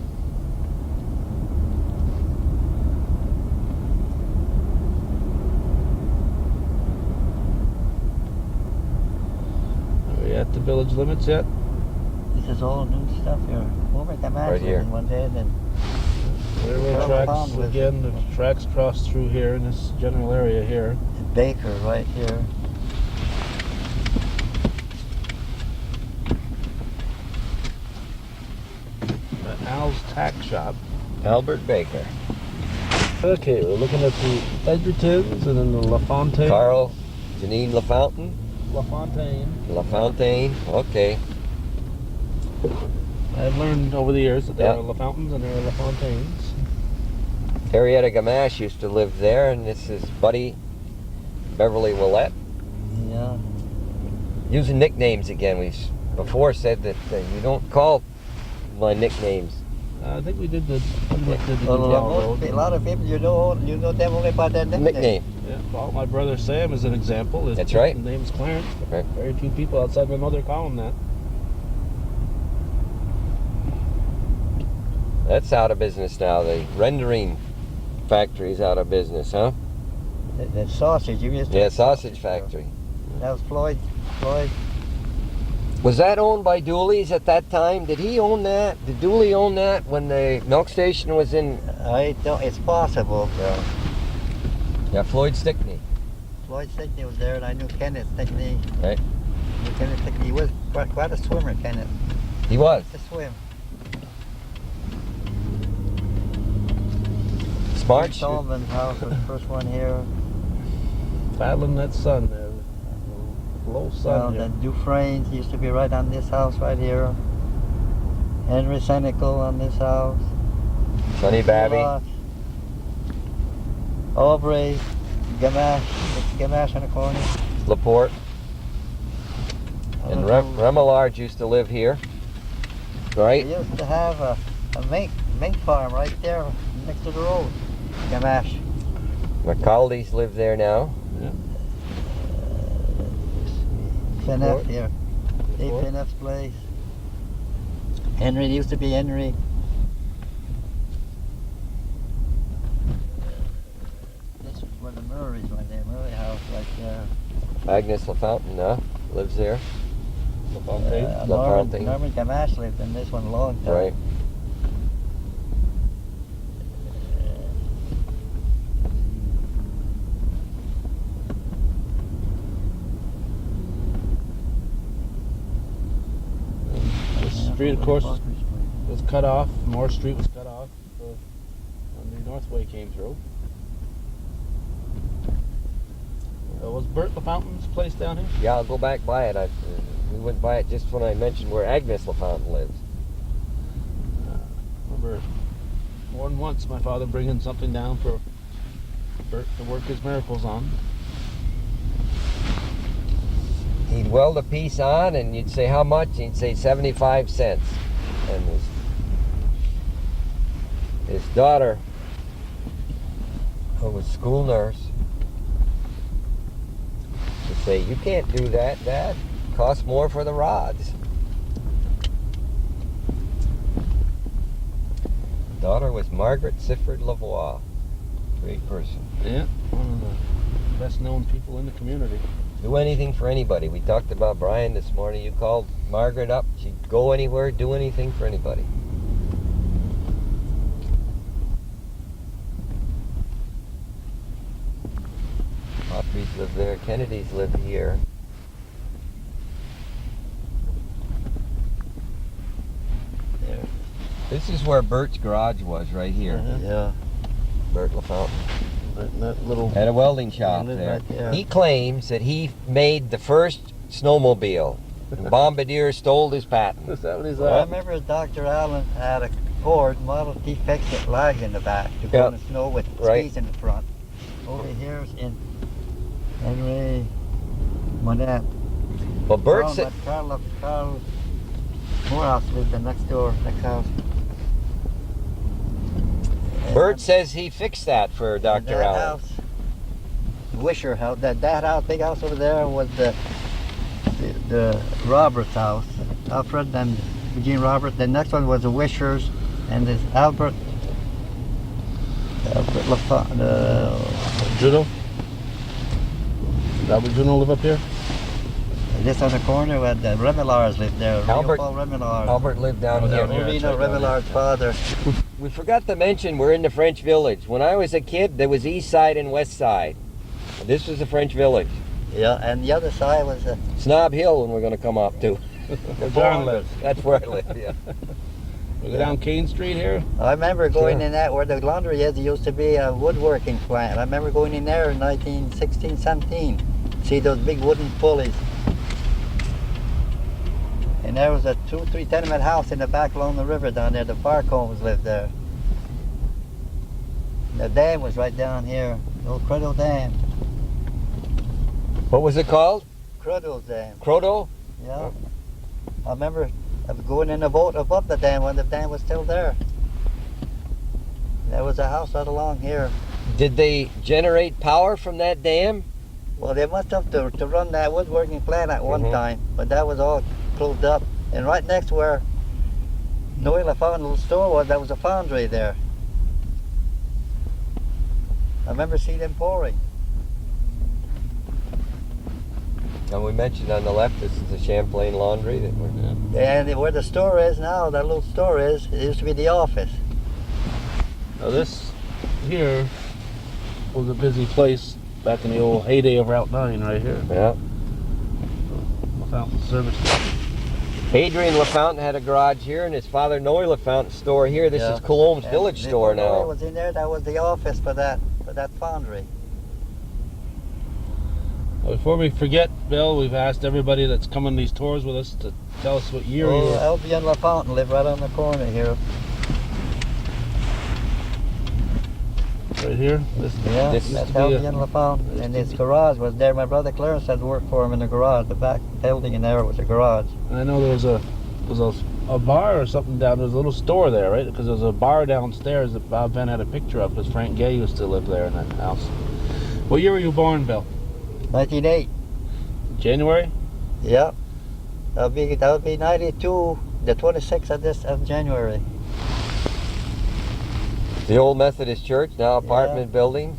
Are we at the village limits yet? This is all new stuff here. Over at the match Right here. in one day, and Railroad Carroll tracks Pond was- again. The tracks cross through here in this general area here. Baker right here. Al's Tack Shop. Albert Baker. Okay, we're looking at the Edgertons and then the LaFontaine. Carl, Janine LaFountain. LaFontaine. LaFontaine. Okay. I've learned over the years that there Yeah. are LaFountains and there are LaFontaines. Henrietta Gamache used to live there, and this is Buddy Beverly Willette. Yeah. Using nicknames again. We've before said that you don't call my nicknames. I think we did the Duval Well, Road. a lot of people you know them only by their Nickname. Yeah, well, my brother Sam is an example. His That's right. name is Clarence. Right. Very few people outside my mother call him that. That's out of business now. The rendering factory's out of business, huh? The sausage. You used to Yeah, have sausage there. factory. That was Floyd. Was that owned by Dooley's at that time? Did he own that? Did Dooley own that when the milk station was in? I don't. It's possible. Yeah, Floyd Stickney. Floyd Stickney was there, and I knew Kenneth Stickney. Right. I knew Kenneth Stickney. He was quite a swimmer, Kenneth. He was. To swim. Smart. Sullivan's house was the first one here. Battling that sun there. Low Well, sun the here. Dufresne's used to be right on this house right here. Henry Senecal on this house. Sonny Babby. Aubrey, Gamache. It's Gamache on the corner. Laporte. I And don't know. Remillard used to live here. Right? They used to have a mink farm right there next to the road. Gamache. McCaldy's live there now. Fineff Fort. here. Dave Fort. Fineff's place. Henry, it used to be Henry. This is where the Murrays went there, Murray House right there. Agnes LaFountain, lives there. LaFontaine. Norman Gamache lived in this one a long time. Right. This street, of course, was cut off. Moore Street was cut off when the Northway came through. Was Bert LaFountain's place down here? Yeah, I'll go back by it. We went by it just when I mentioned where Agnes LaFountain lives. Remember more than once my father bringing something down for Bert to work his miracles on. He'd weld a piece on, and you'd say, how much? He'd say 75 cents. And his daughter, who was school nurse, would say, you can't do that, Dad. It costs more for the rods. Daughter was Margaret Sifford Lavoie. Great person. Yeah, one of the best known people in the community. Do anything for anybody. We talked about Brian this morning. You called Margaret up. She'd go anywhere, do anything for anybody. Autry's lived there. Kennedy's lived here. There. This is where Bert's garage was, right here. Yeah. Bert LaFountain. Right in that little. Had a welding shop lived there. right there. He claims that he made the first snowmobile. And Bombardier stole his patent. Is that what he's Well, I at? remember Dr. Allen had a Ford Model T fixed lag in the back to go in the snow with Right. skis in the front. Over here is in Henry Monette. Well, Bert said, Carl Morehouse lived in next door, next house. Bert says he fixed that for And Dr. that Allen. house, Wisher house, that house, big house over there was the Roberts house. Alfred and Eugene Robert. The next one was the Wishers, and this Albert Juno? Albert Juno live up here? Just on the corner where the Remillars lived there. Albert- Paul Remillard. Albert lived down Oh, here. down here. Reno Remillard's father. We forgot to mention we're in the French Village. When I was a kid, there was East Side and West Side. This was the French Village. Yeah, and the other side was Snob Hill, when we're going to come up to. Where John lives. That's where I live, yeah. We go down Kane Street here. I remember going Sure. in that where the laundry is. There used to be a woodworking plant. I remember going in there in 1916, 17. See those big wooden pulleys. And there was a 2-3 tenement house in the back along the river down there. The Farcombs lived there. The dam was right down here. The old Cruddo Dam. What was it called? Cruddo's Dam. Crodo? Yeah. I remember going in a boat above the dam when the dam was still there. There was a house right along here. Did they generate power from that dam? Well, they must have to run that woodworking plant at one Mhm. time, but that was all closed up. And right next to where Noe LaFountain little store was, there was a foundry there. I remember seeing them pouring. And we mentioned on the left, this is the Champlain Laundry. That we're, And where the store is now, that little store is, it used to be the office. Now this here was a busy place back in the old heyday of Route 9 right here. yeah. LaFountain Service. Adrian LaFountain had a garage here, and his father Noe LaFountain's store here. This Yeah. is Cologne's And Village the store store now. was in there, that was the office for that foundry. Now, before we forget, Bill, we've asked everybody that's come on these tours with us to tell us what year you Oh, were. Elby and LaFountain live right on the corner here. Right here. This, Yeah, This is that's to be Elby a- and LaFountain. And his garage was there. My brother Clarence had worked for him in the garage. The back building in there was a garage. and I know there was a bar or something down. There was a little store there, right? Because there was a bar downstairs that Bob Venn had a picture of. Because Frank Gay used to live there in that house. What year were you born, Bill? 1908. January? Yeah. That would be 92. the 26th of January. The old Methodist church, now apartment buildings.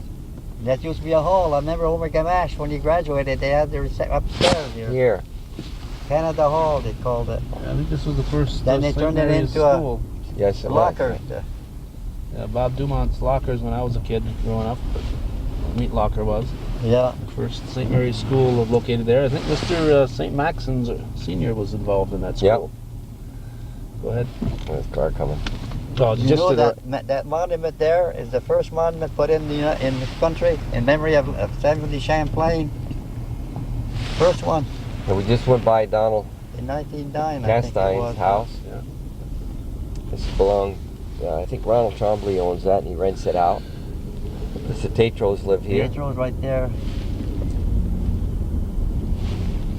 That used to be a hall. I remember Homer Gamache, when he graduated, they had the upstairs here. Here. Canada Hall, they called it. Yeah, I think this was the first Then they St. turned it Mary's into a school. Yes, it was. locker. Yeah, Bob Dumont's lockers when I was a kid growing up. Meat locker was. Yeah. First St. Mary's school located there. I think Mr. St. Maxon's Senior was involved in that school. Go ahead. There's a car coming. Oh, You just know to the, that monument there is the first monument put in the country in memory of Samuel de Champlain. First one And we just went by Donald in 1909. I think it Castine's was. house. Yeah. This belonged, I think Ronald Trombley owns that and he rents it out. The Citatros live here. Pietro's right there.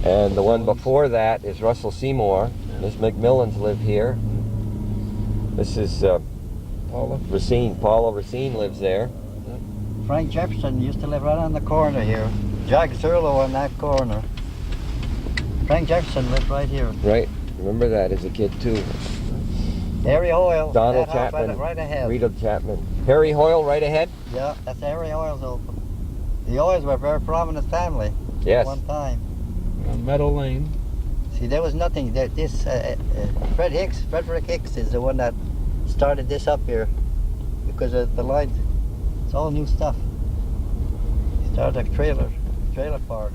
And the one before that is Russell Seymour. Miss McMillans live here. This is Paula. Racine. Paula Racine lives there. Frank Jefferson used to live right on the corner here. Jack Zerlo on that corner. Frank Jefferson lived right here. Right. Remember that as a kid too. Harry Hoyle. Donald that house Chapman. Right ahead. Rita Chapman. Harry Hoyle right ahead? Yeah, that's Harry Hoyle's old. The Hoyles were a very prominent family Yes. at one time. Meadow Lane. See, there was nothing. Frederick Hicks is the one that started this up here because of the lines. It's all new stuff. He started a trailer park.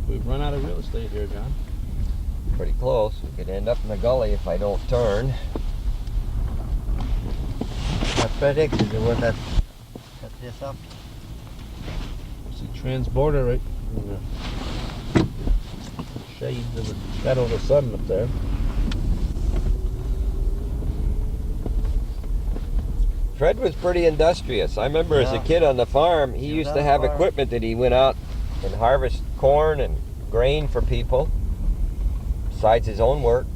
We've run out of real estate here, John. Pretty close. We could end up in the gully if I don't turn. Fred Hicks is the one that set this up. See Transborder right in the shades of the shadow of the sun up there. Fred was pretty industrious. I remember as a kid on the farm, he was used on to the have farm. equipment that he went out and harvest corn and grain for people, besides his own work.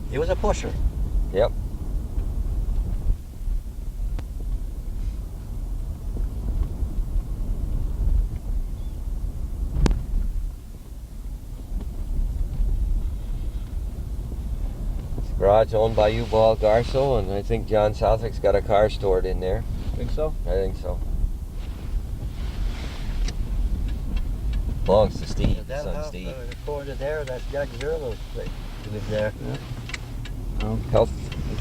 He was a pusher. Yep. Garage owned by U-Ball Garso, and I think John Southwick's got a car stored in there. Think so? I think so. Belongs to Steve, That son house, Steve. the corner there, that's Jack Zerlo's place. He lived there. Health.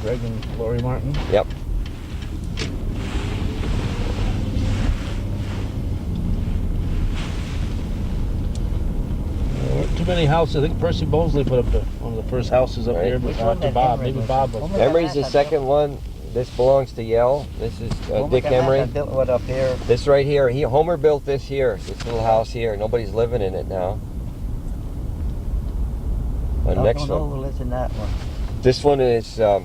Greg and Lori Martin. Yep. There weren't too many houses. I think Percy Bosley put up one of the first houses up Right. here, but Which one after did Bob. Emery Maybe live Bob in? was. Homer Emery's the Gamache second one. This belongs to Yell. This is Dick Emery. built one up here. This right here, Homer built this here, this little house here. Nobody's living in it now. The I next don't know one. who lives in that one. This one is, There?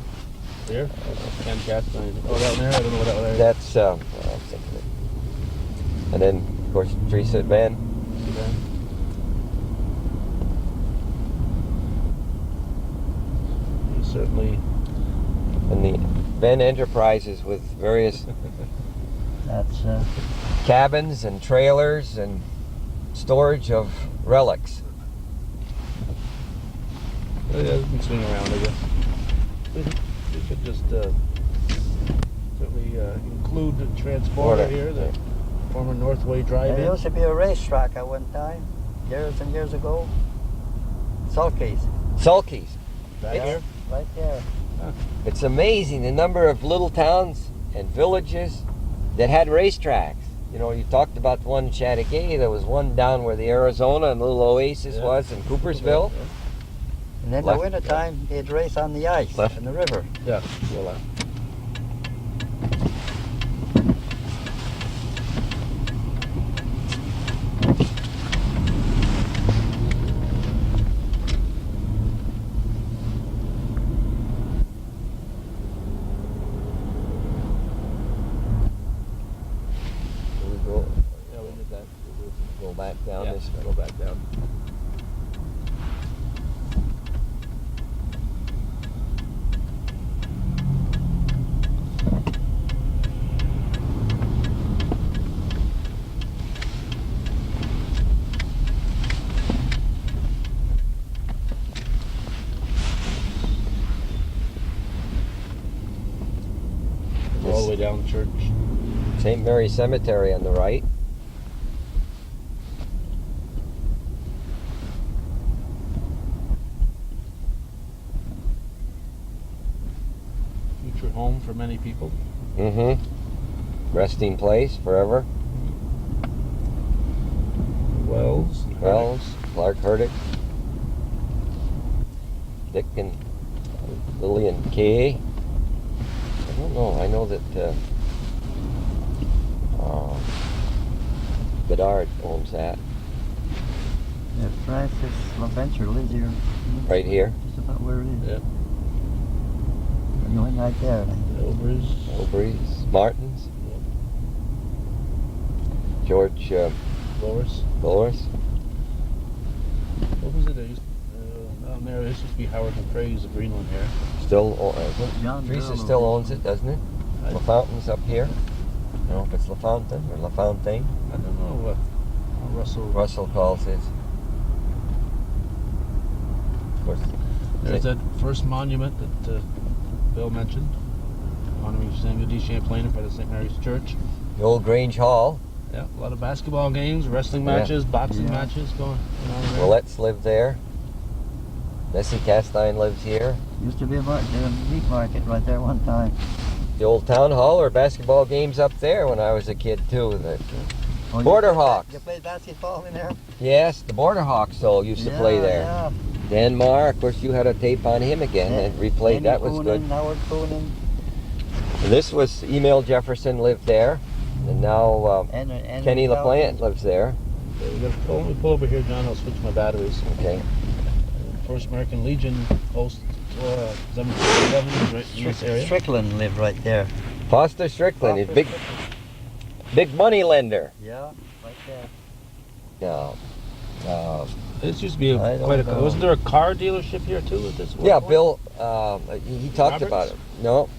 Ken Castine. Oh, that one there? I don't know what that one there is. that's, I was thinking it. And then, of course, Teresa Van. Certainly. And the Van Enterprises with various That's cabins and trailers and storage of relics. Yeah, we can swing around, I guess. We could just certainly include the transporter here, the former Northway there Drive-In. used to be a racetrack at one time, years and years ago. Sulky's. Sulky's. Back Yeah, here. right there. It's amazing the number of little towns and villages that had racetracks. You know, you talked about the one in Chattagay. There was one down where the Arizona and little Oasis Yeah. was in Coopersville. And in the Left. wintertime, they'd race on the ice Left. in the river. Yeah, well, Go back down Yeah, this way. go back down. All the way down the church. St. Mary's Cemetery on the right. Future home for many people. Mm-hmm. Resting place forever. Wells. Wells, Clark Herdick, Dick and Lillian Kay. I don't know. I know that Bedard owns that Yeah, Francis LaVenture lives here. right here. Just about where it is. Yeah. You're going right there. Overs. Obrey's, Martins, George Lowers. Loris. What was it? Down there, this used to be Howard McCrae's of Greenland here. Still, John Teresa Burlow. still owns it, doesn't it? I- LaFountain's up here. I don't know if it's LaFountain or LaFontaine. I don't know what Russell. Russell calls his. Of course. There's that first monument that Bill mentioned, honoring Samuel D. Champlain in front of St. Mary's Church. The old Grange Hall. Yeah, a lot of basketball games, wrestling Yeah. matches, boxing Yeah. matches going on there. Willetts lived there. Nessie Castine lives here. Used to be a meat market right there one time. The old town hall or basketball games up there when I was a kid too. The Oh, Border you played- Hawks. You played basketball in there? Yes, the Border Hawks so used to play there. Yeah. Dan Marr, of course, you had a tape on him again and replayed. Henry That was good. Coonan, Howard Coonan, And this was Emil Jefferson lived there, and now and Kenny LaPlante lives there. Okay, we gotta let me pull over here, John. I'll switch my batteries. Okay. First American Legion post 747 right in this area. Strickland lived right there. Foster Strickland, a big money lender. Yeah, right there. No. This used to be I don't quite a. know. Wasn't there a car dealership here too at this? Yeah, point? Bill. He talked Roberts? about it. No.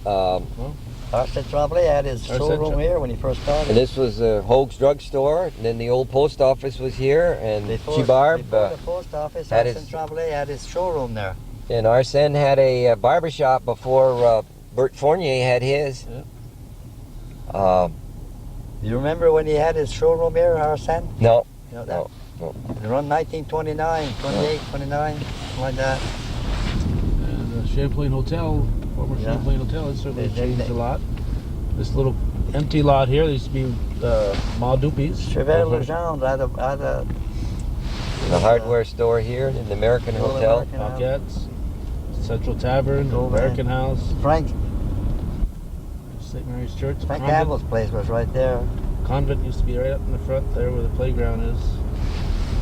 Arsene Tremblay had his Arsene showroom Tremblay. here when he first started. And this was Hoag's drugstore, and then the old post office was here, and Barb before the post office, had Arsene his- Tremblay had his showroom there. and Arsene had a barber shop before Bert Fournier had his. You remember when he had his showroom here, Arsene? No. You know, No. Around 1929, 28, 29, something like that. And the Champlain Hotel, former Yeah. Champlain Hotel, it certainly They- changed a lot. This little empty lot here, there used to be Ma Dupies. Chevelle Legendre had a The hardware store here, and the American Old Hotel. American House. Pockets, Central Tavern, Go American House, Frank St. Mary's Church. Frank Campbell's place was right there. Convent used to be right up in the front there where the playground is.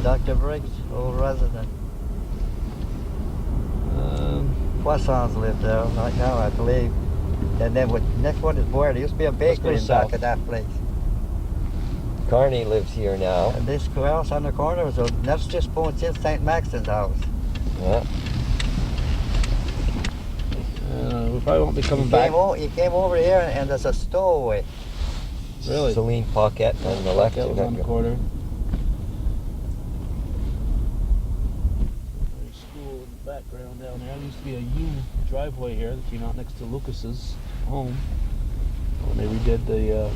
Dr. Briggs, old resident. Poissons lived there right now, I believe. And then next one is Boyer. There used to be a bakery in back south. of that place. Carney lives here now. And this house on the corner was that's just since St. Maxton's house. Yeah. We probably won't be coming back. He came over here and there's a stowaway. Really? Celine Paquette on the left. That was on the corner. There's school in the background down there. There used to be a U driveway here that came out next to Lucas's home when they redid the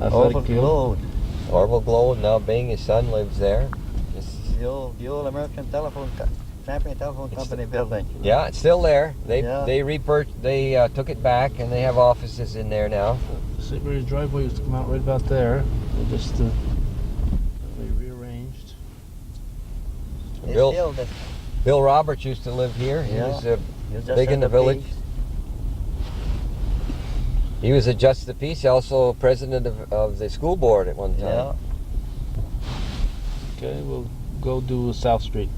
athletic field. Overflowed. Orville Glow, now Bing, his son lives there. Just- The old American Champion Telephone Company building. yeah, it's still there. They Yeah. they took it back, and they have offices in there now. St. Mary's driveway used to come out right about there. They just they rearranged. They Bill- still Bill Roberts used to live here. He Yeah. was he was just big in at the village. beach. He was a Justice of the Peace, also president of the school board at one time. Yeah. Okay, we'll go do South Street.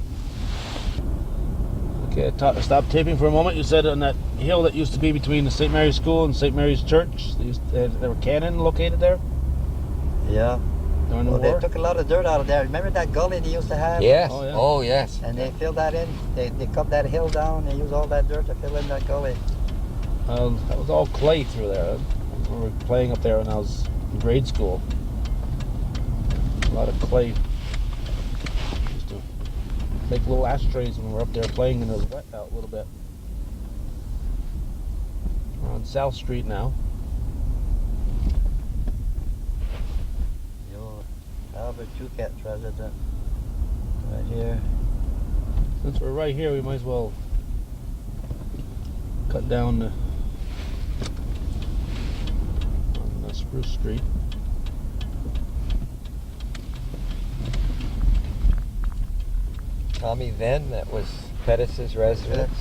Okay, stop taping for a moment. You said on that hill that used to be between the St. Mary's School and St. Mary's Church, there were cannon located there? Yeah. during the Well, they war? took a lot of dirt out of there. Remember that gully they used to have? Yes. Oh, yeah. Oh, yes. And they filled that in. They cut that hill down. They used all that dirt to fill in that gully. That was all clay through there. I remember playing up there when I was in grade school. A lot of clay. Used to make little ashtrays when we were up there playing, and it was wet out a little bit. We're on South Street now. The old Albert Chukat residence right here. Since we're right here, we might as well cut down on Spruce Street. Tommy Venn, that was Pettis's residence.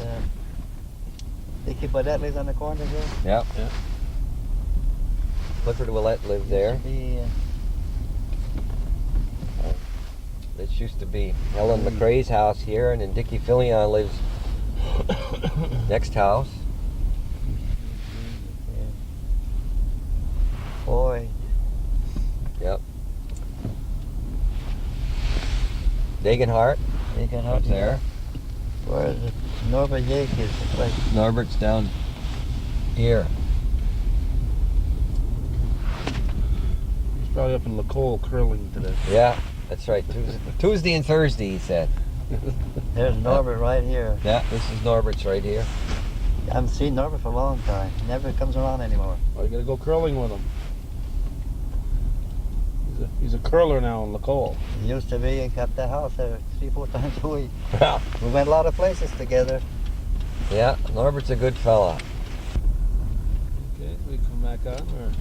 Dickie Bodette lives on the corner here. Yeah. Yeah. Clifford Willett lived there. This used to be Helen McRae's house here, and then Dickie Fillion lives next house. Boy, Yep. Degenhart they can up help there. Where is it? Norbert Yankees. Like, Norbert's down here. He's probably up in Lacole curling today. Yeah, that's right. Tuesday and Thursday, he said. there's Norbert right here. Yeah, this is Norbert's right here. I haven't seen Norbert for a long time. He never comes around anymore. Well, you gotta go curling with him. He's a curler now in Lacole. He used to be at the house there 3-4 times a week. Yeah. We went a lot of places together. Yeah, Norbert's a good fella. Okay, so we come back on. We're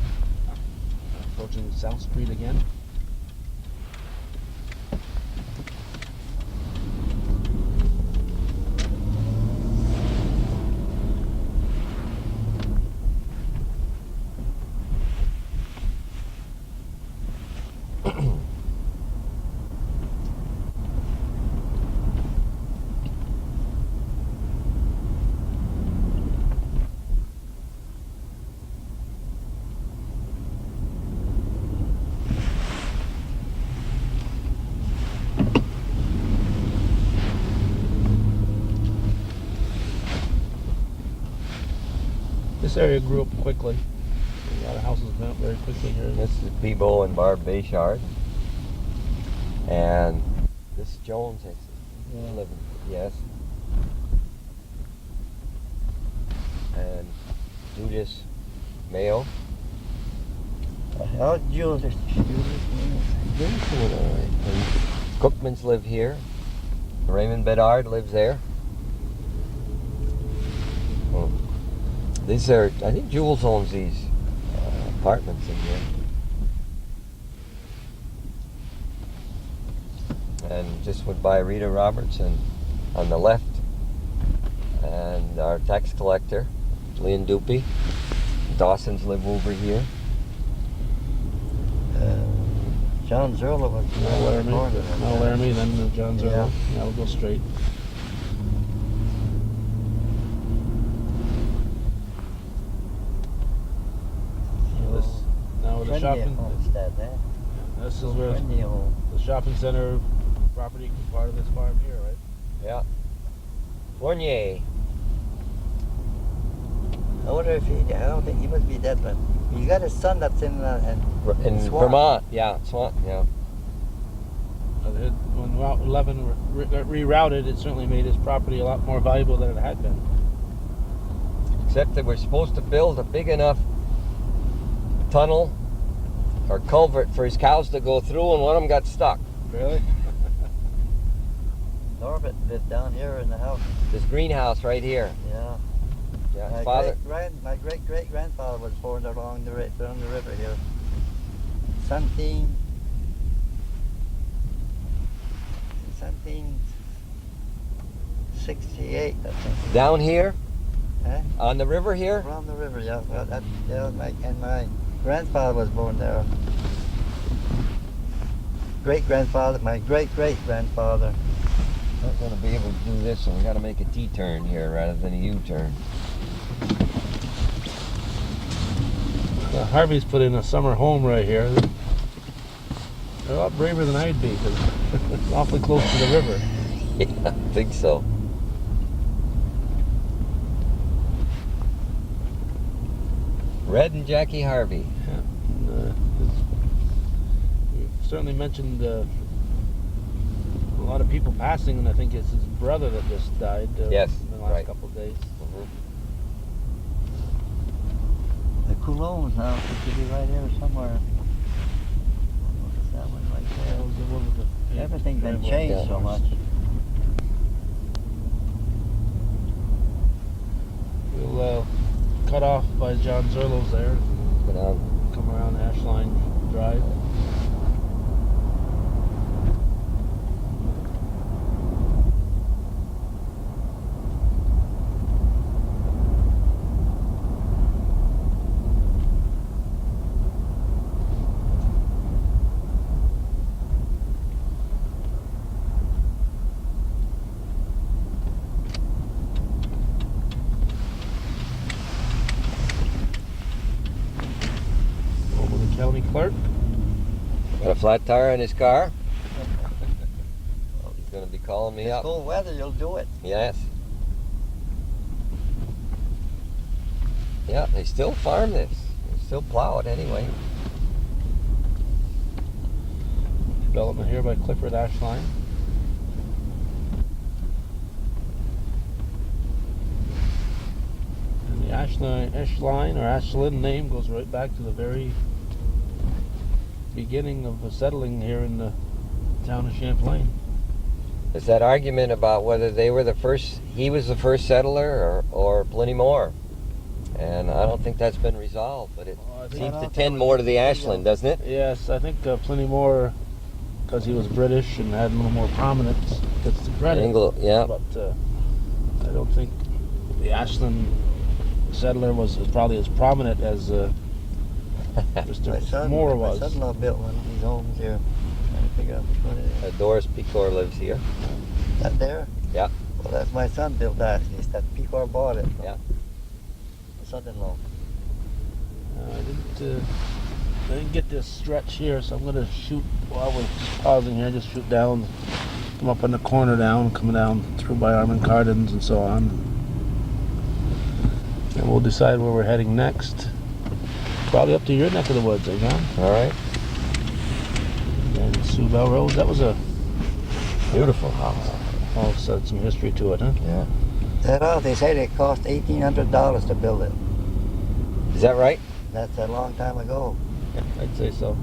approaching South Street again. This area grew up quickly. A lot of houses went up very quickly here. This is Peebo and Barb Bayshard. And this is Jones. Living, yes. And Judas Mayo. Oh, Jules. And Cookmans live here. Raymond Bedard lives there. Oh. These are, I think Jules owns these apartments in here. And just went by Rita Robertson on the left. And our tax collector, Lynn Dupy. Dawson's live over here. John Zerla was Mount Laramie, Mount Laramie, then John Zerla. Yeah. Yeah, we'll go straight. Now with the shopping. Homestead, eh? This is where Friendly home. the shopping center property is part of this farm here, right? Yeah. Fournier. I wonder if I don't think he must be dead, but he's got his son that's in In Swan. Vermont. Yeah, Swan. Yeah. When Route 11 got rerouted, it certainly made his property a lot more valuable than it had been. Except that we're supposed to build a big enough tunnel or culvert for his cows to go through, and one of them got stuck. Really? Norbert lived down here in the house. This greenhouse right here. Yeah. Yeah, My his father. my great great grandfather was born along the river here. 1768, I think. Down here Eh? on the river here. Around the river, yeah. Well, my grandfather was born there. Great grandfather, my great great grandfather. Not going to be able to do this, so we got to make a T-turn here rather than a U-turn. Harvey's put in a summer home right here. They're a lot braver than I'd be because it's awfully close to the river. Yeah, I think so. Red and Jackie Harvey. Yeah. You've certainly mentioned a lot of people passing, and I think it's his brother that just died Yes, in the last right. couple of days. The Coulom's house, it should be right here somewhere. What's that one right That there? was the one with the Everything's been driveway. changed Yeah. so much. We'll cut off by John Zerlo's there, Go down. come around Ashline Drive. Over the county clerk. Got a flat tire in his car. He's going to be calling me This up. cold weather, you'll do it. Yes. Yeah, they still farm this. They still plow it anyway. Development here by Clifford Ashline. And the Ashline or Ashland name goes right back to the very beginning of the settling here in the town of Champlain. There's that argument about whether they were the first, he was the first settler or Pliny Moore. And I don't think that's been resolved, but it seems to tend more to the Ashland, doesn't it? Yes, I think Pliny Moore, because he was British and had a little more prominence, gets the credit. Yeah. But I don't think the Ashland settler was probably as prominent as Mr. Moore was. My son-in-law built one of these homes here. Trying to figure out which one it is. Doris Pecor lives here. That there? Yeah. Well, that's my son built that. He's that Pecor bought it. Yeah. My son-in-law. I didn't get this stretch here, so I'm going to shoot while we're pausing here. Just shoot down, come up in the corner down, coming down through by Armand Cardin's and so on. And we'll decide where we're heading next. Probably up to your neck of the woods, eh, John? All right. And Sioux Bell Road. That was a Beautiful house. also had some history to it, huh? Yeah. That house, they say it cost $1,800 to build it. Is that right? That's a long time ago. I'd say so.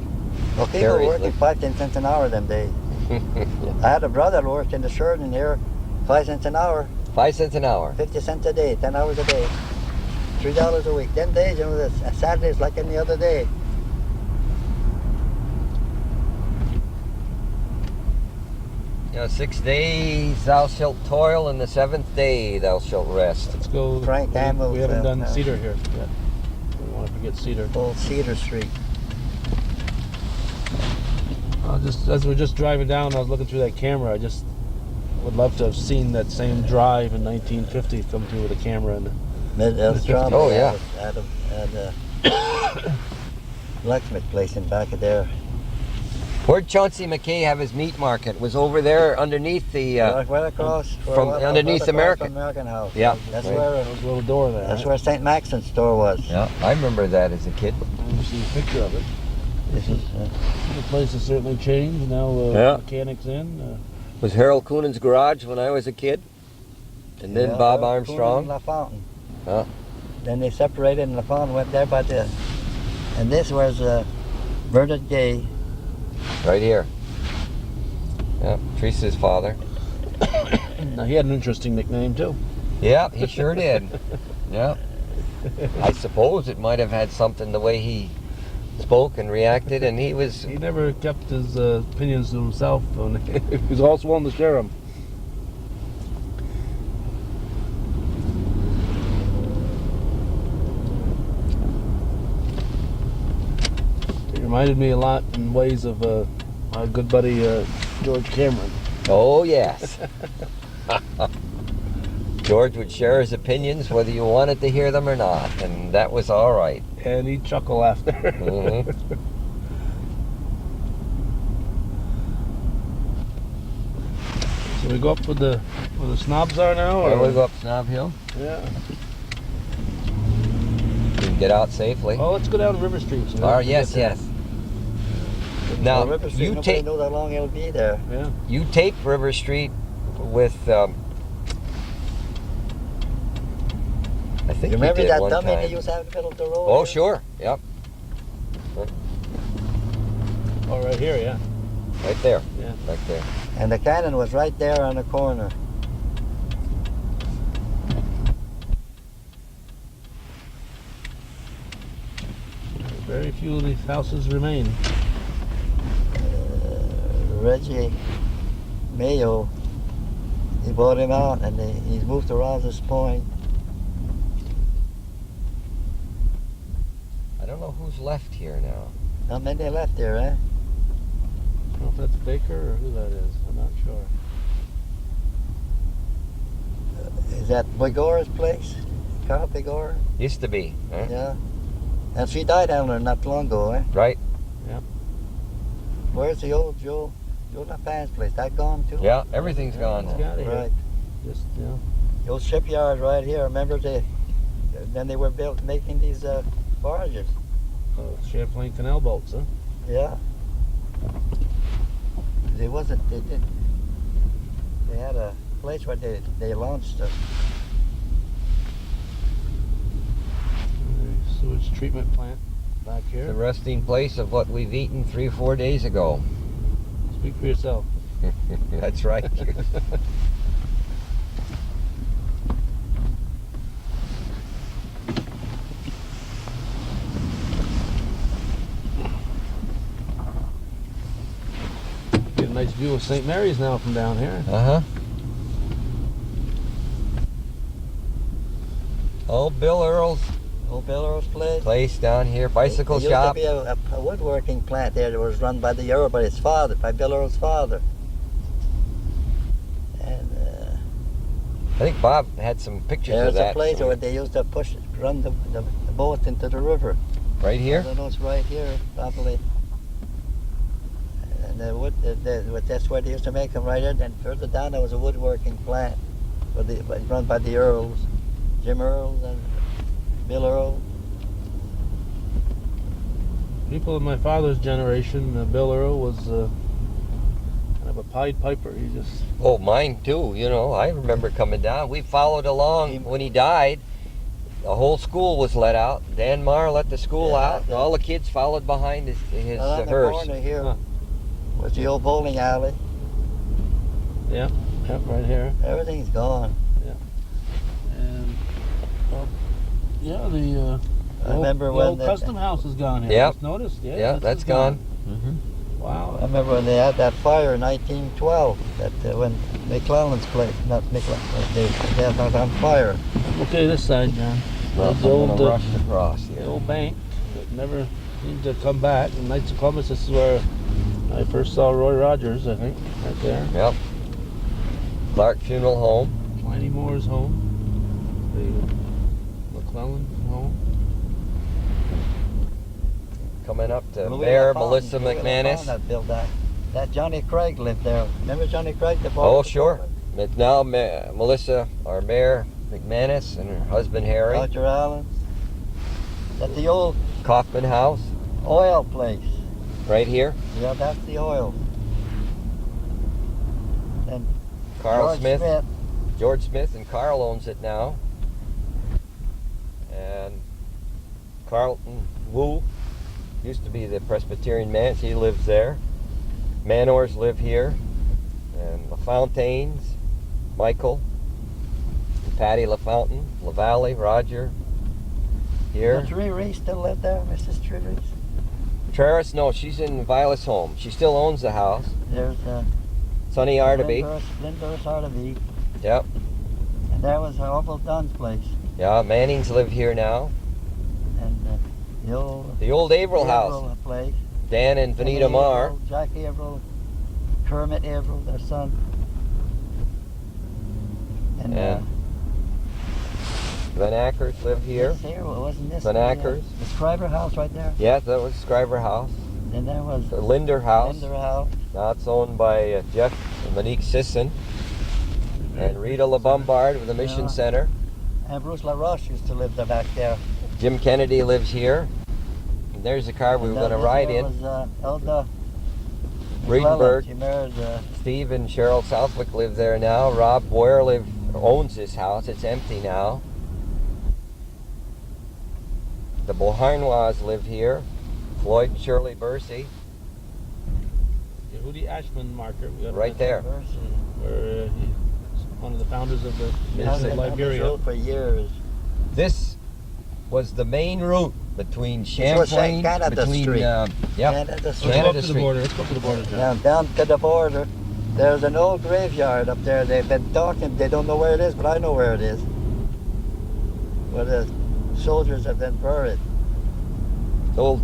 Well, people Terry's were working 5-10 cents an hour them days. I had a brother who worked in the Sheridan here, 5 cents an hour, 5 cents an hour. 50 cents a day, 10 hours a day, $3 a week. Them days, you know, the Saturdays like any other day. You know, 6 days thou shalt toil, and the 7th day thou shalt rest. Let's go. Frank Campbell's, We haven't done no. Cedar here yet. We want to forget Cedar. Old Cedar Street. Just as we're just driving down, I was looking through that camera. I just would love to have seen that same drive in 1950 come through with a camera. And Elstrom. Oh, yeah. Had a blacksmith place in back of there. Where'd Chauncey McKay have his meat market? Was over there underneath the... Right across from underneath American. American House. Yeah. That's Right. where there was a little door there. that's where St. Maxon's store was. Yeah, I remember that as a kid. You see a picture of it. This is The place has certainly changed. Now Yeah. mechanics in. Was Harold Coonan's garage when I was a kid? And then yeah, Bob Coon Armstrong? and La Fountain. Huh. Then they separated and La Fountain went there by the. And this was Bernard Gay. Right here. Yeah, Teresa's father. Now he had an interesting nickname too. Yeah, he sure did. Yeah. I suppose it might have had something the way he spoke and reacted, and he was... He never kept his opinions to himself, and he was also willing to share them. It reminded me a lot in ways of my good buddy George Cameron. Oh, yes. George would share his opinions whether you wanted to hear them or not, and that was all right. And he'd chuckle after. Mhm. So we go up where the snobs are now? Or Or? we go up Snob Hill. Yeah. We can get out safely. Oh, let's go down River Street. So we Oh, don't yes, forget yes. Well, Now, River Street, you nobody take knows how long it'll be there. that. Yeah. you tape River Street with. I think You remember did that one dummy time. they used to have in the middle of the road? Oh, there? sure. Yep. Oh, right here, yeah. Right there. Yeah. Right there. And the cannon was right there on the corner. Very few of these houses remain. Reggie Mayo, he bought him out and he's moved to Rouse's Point. I don't know who's left here now. Not many left there, eh? I don't know if that's Baker or who that is. I'm not sure. Is that Bigore's place? Carl Bigore? Used to be. Huh? Yeah. And she died down there not long ago, eh? Right? Where's the old Joe Lapin's place? That gone too? Yeah, everything's gone. Let's get out of here. Right. Just, The old shipyard right here. Remember then they were making these barges. Champlain Canal boats, huh? Yeah. They had a place where they launched them. Sewage treatment plant back The here. resting place of what we've eaten 3 or 4 days ago. Speak for yourself. That's right. Get a nice view of St. Mary's now from down here. Uh-huh. Old Bill Earl's Old Bill Earl's place. place down here, bicycle There shop. used to be a woodworking plant there that was run by the Earl, by his father, by Bill Earl's father. And I think Bob had some pictures of there's that. a place where they used to run the boats into the river. Right I here? don't know, it's right here, probably. And that's where they used to make them right there. Then further down there was a woodworking plant run by the Earls, Jim Earl and Bill Earl. People of my father's generation, Bill Earl was kind of a Pied Piper. He just Oh, mine too. You know, I remember coming down. We followed along when he died. The whole school was let out. Dan Marr let the school out. And all the kids followed behind his On the hearse. corner here Huh. was the old bowling alley. Yep, right here. Everything's gone. And the I remember the when old custom house is gone here. Yep. Just noticed? Yeah, Yeah, this that's is gone. I Wow. remember when they had that fire in 1912. When McClellan's place, not McClellan, they had that on fire. Okay, this side, John. Well, The old, I'm gonna rush across The here. old bank that never seemed to come back. The Knights of Columbus, this is where I first saw Roy Rogers, I think, right there. Yep. Clark Funeral Home. Pliny Moore's home. The McClellan home. Coming up to Louis Mayor LaFawn- Melissa Louis McManus. LaFawn that built that. That Johnny Craig lived there. Remember Johnny Craig? Oh, sure. But now Melissa, our Mayor McManus, and her husband Harry. Roger Allen. That the old Kaufman House, oil place. right here. Yeah, that's the oil. And Carl George Smith. George Smith and Carl owns it now. And Carlton Wu used to be the Presbyterian man. He lives there. Manors live here. And LaFontaines, Michael, and Patty LaFountain, LaValle, Roger. Here. Does Riri still live there, Mrs. Trivers? Traris, no, she's in Violet's home. She still owns the house. There's Sonny Artaby. Lindbergh's Artaby. Yep. And there was Orville Dunn's place. Yeah, Mannings live here now. And The old Averill house. Averill place. Dan and Vanita Marr. Averill, Jack Averill, Kermit Averill, their son. And Yeah. Van Ackers live here. this here, wasn't this Van Ackers. the Scriber house right there? Yeah, that was Scriber House. And there was The Linder House. Linder house. Now it's owned by Jeff and Monique Sisson. And Rita LaBombard with the Mission Yeah. Center. And Bruce LaRoche used to live there back there. Jim Kennedy lives here. And there's the car we were going to ride in. Was, Elda Friedenberg. She married, Steve and Cheryl Southwick live there now. Rob Boyer owns this house. It's empty now. The Beauharnois live here. Floyd and Shirley Bursey. Yehudi Ashman marker. We got Right there. Where he's one of the founders of the Ministry of On this Liberia. road for years. This was the main route between was Champlain, Canada between Street. yep, Canada Let's Street. go up Canada to the Street. border. Let's go up to the border, John. Now down to the border, there's an old graveyard up there. They've been talking. They don't know where it is, but I know where it is. Where the soldiers have been buried. Old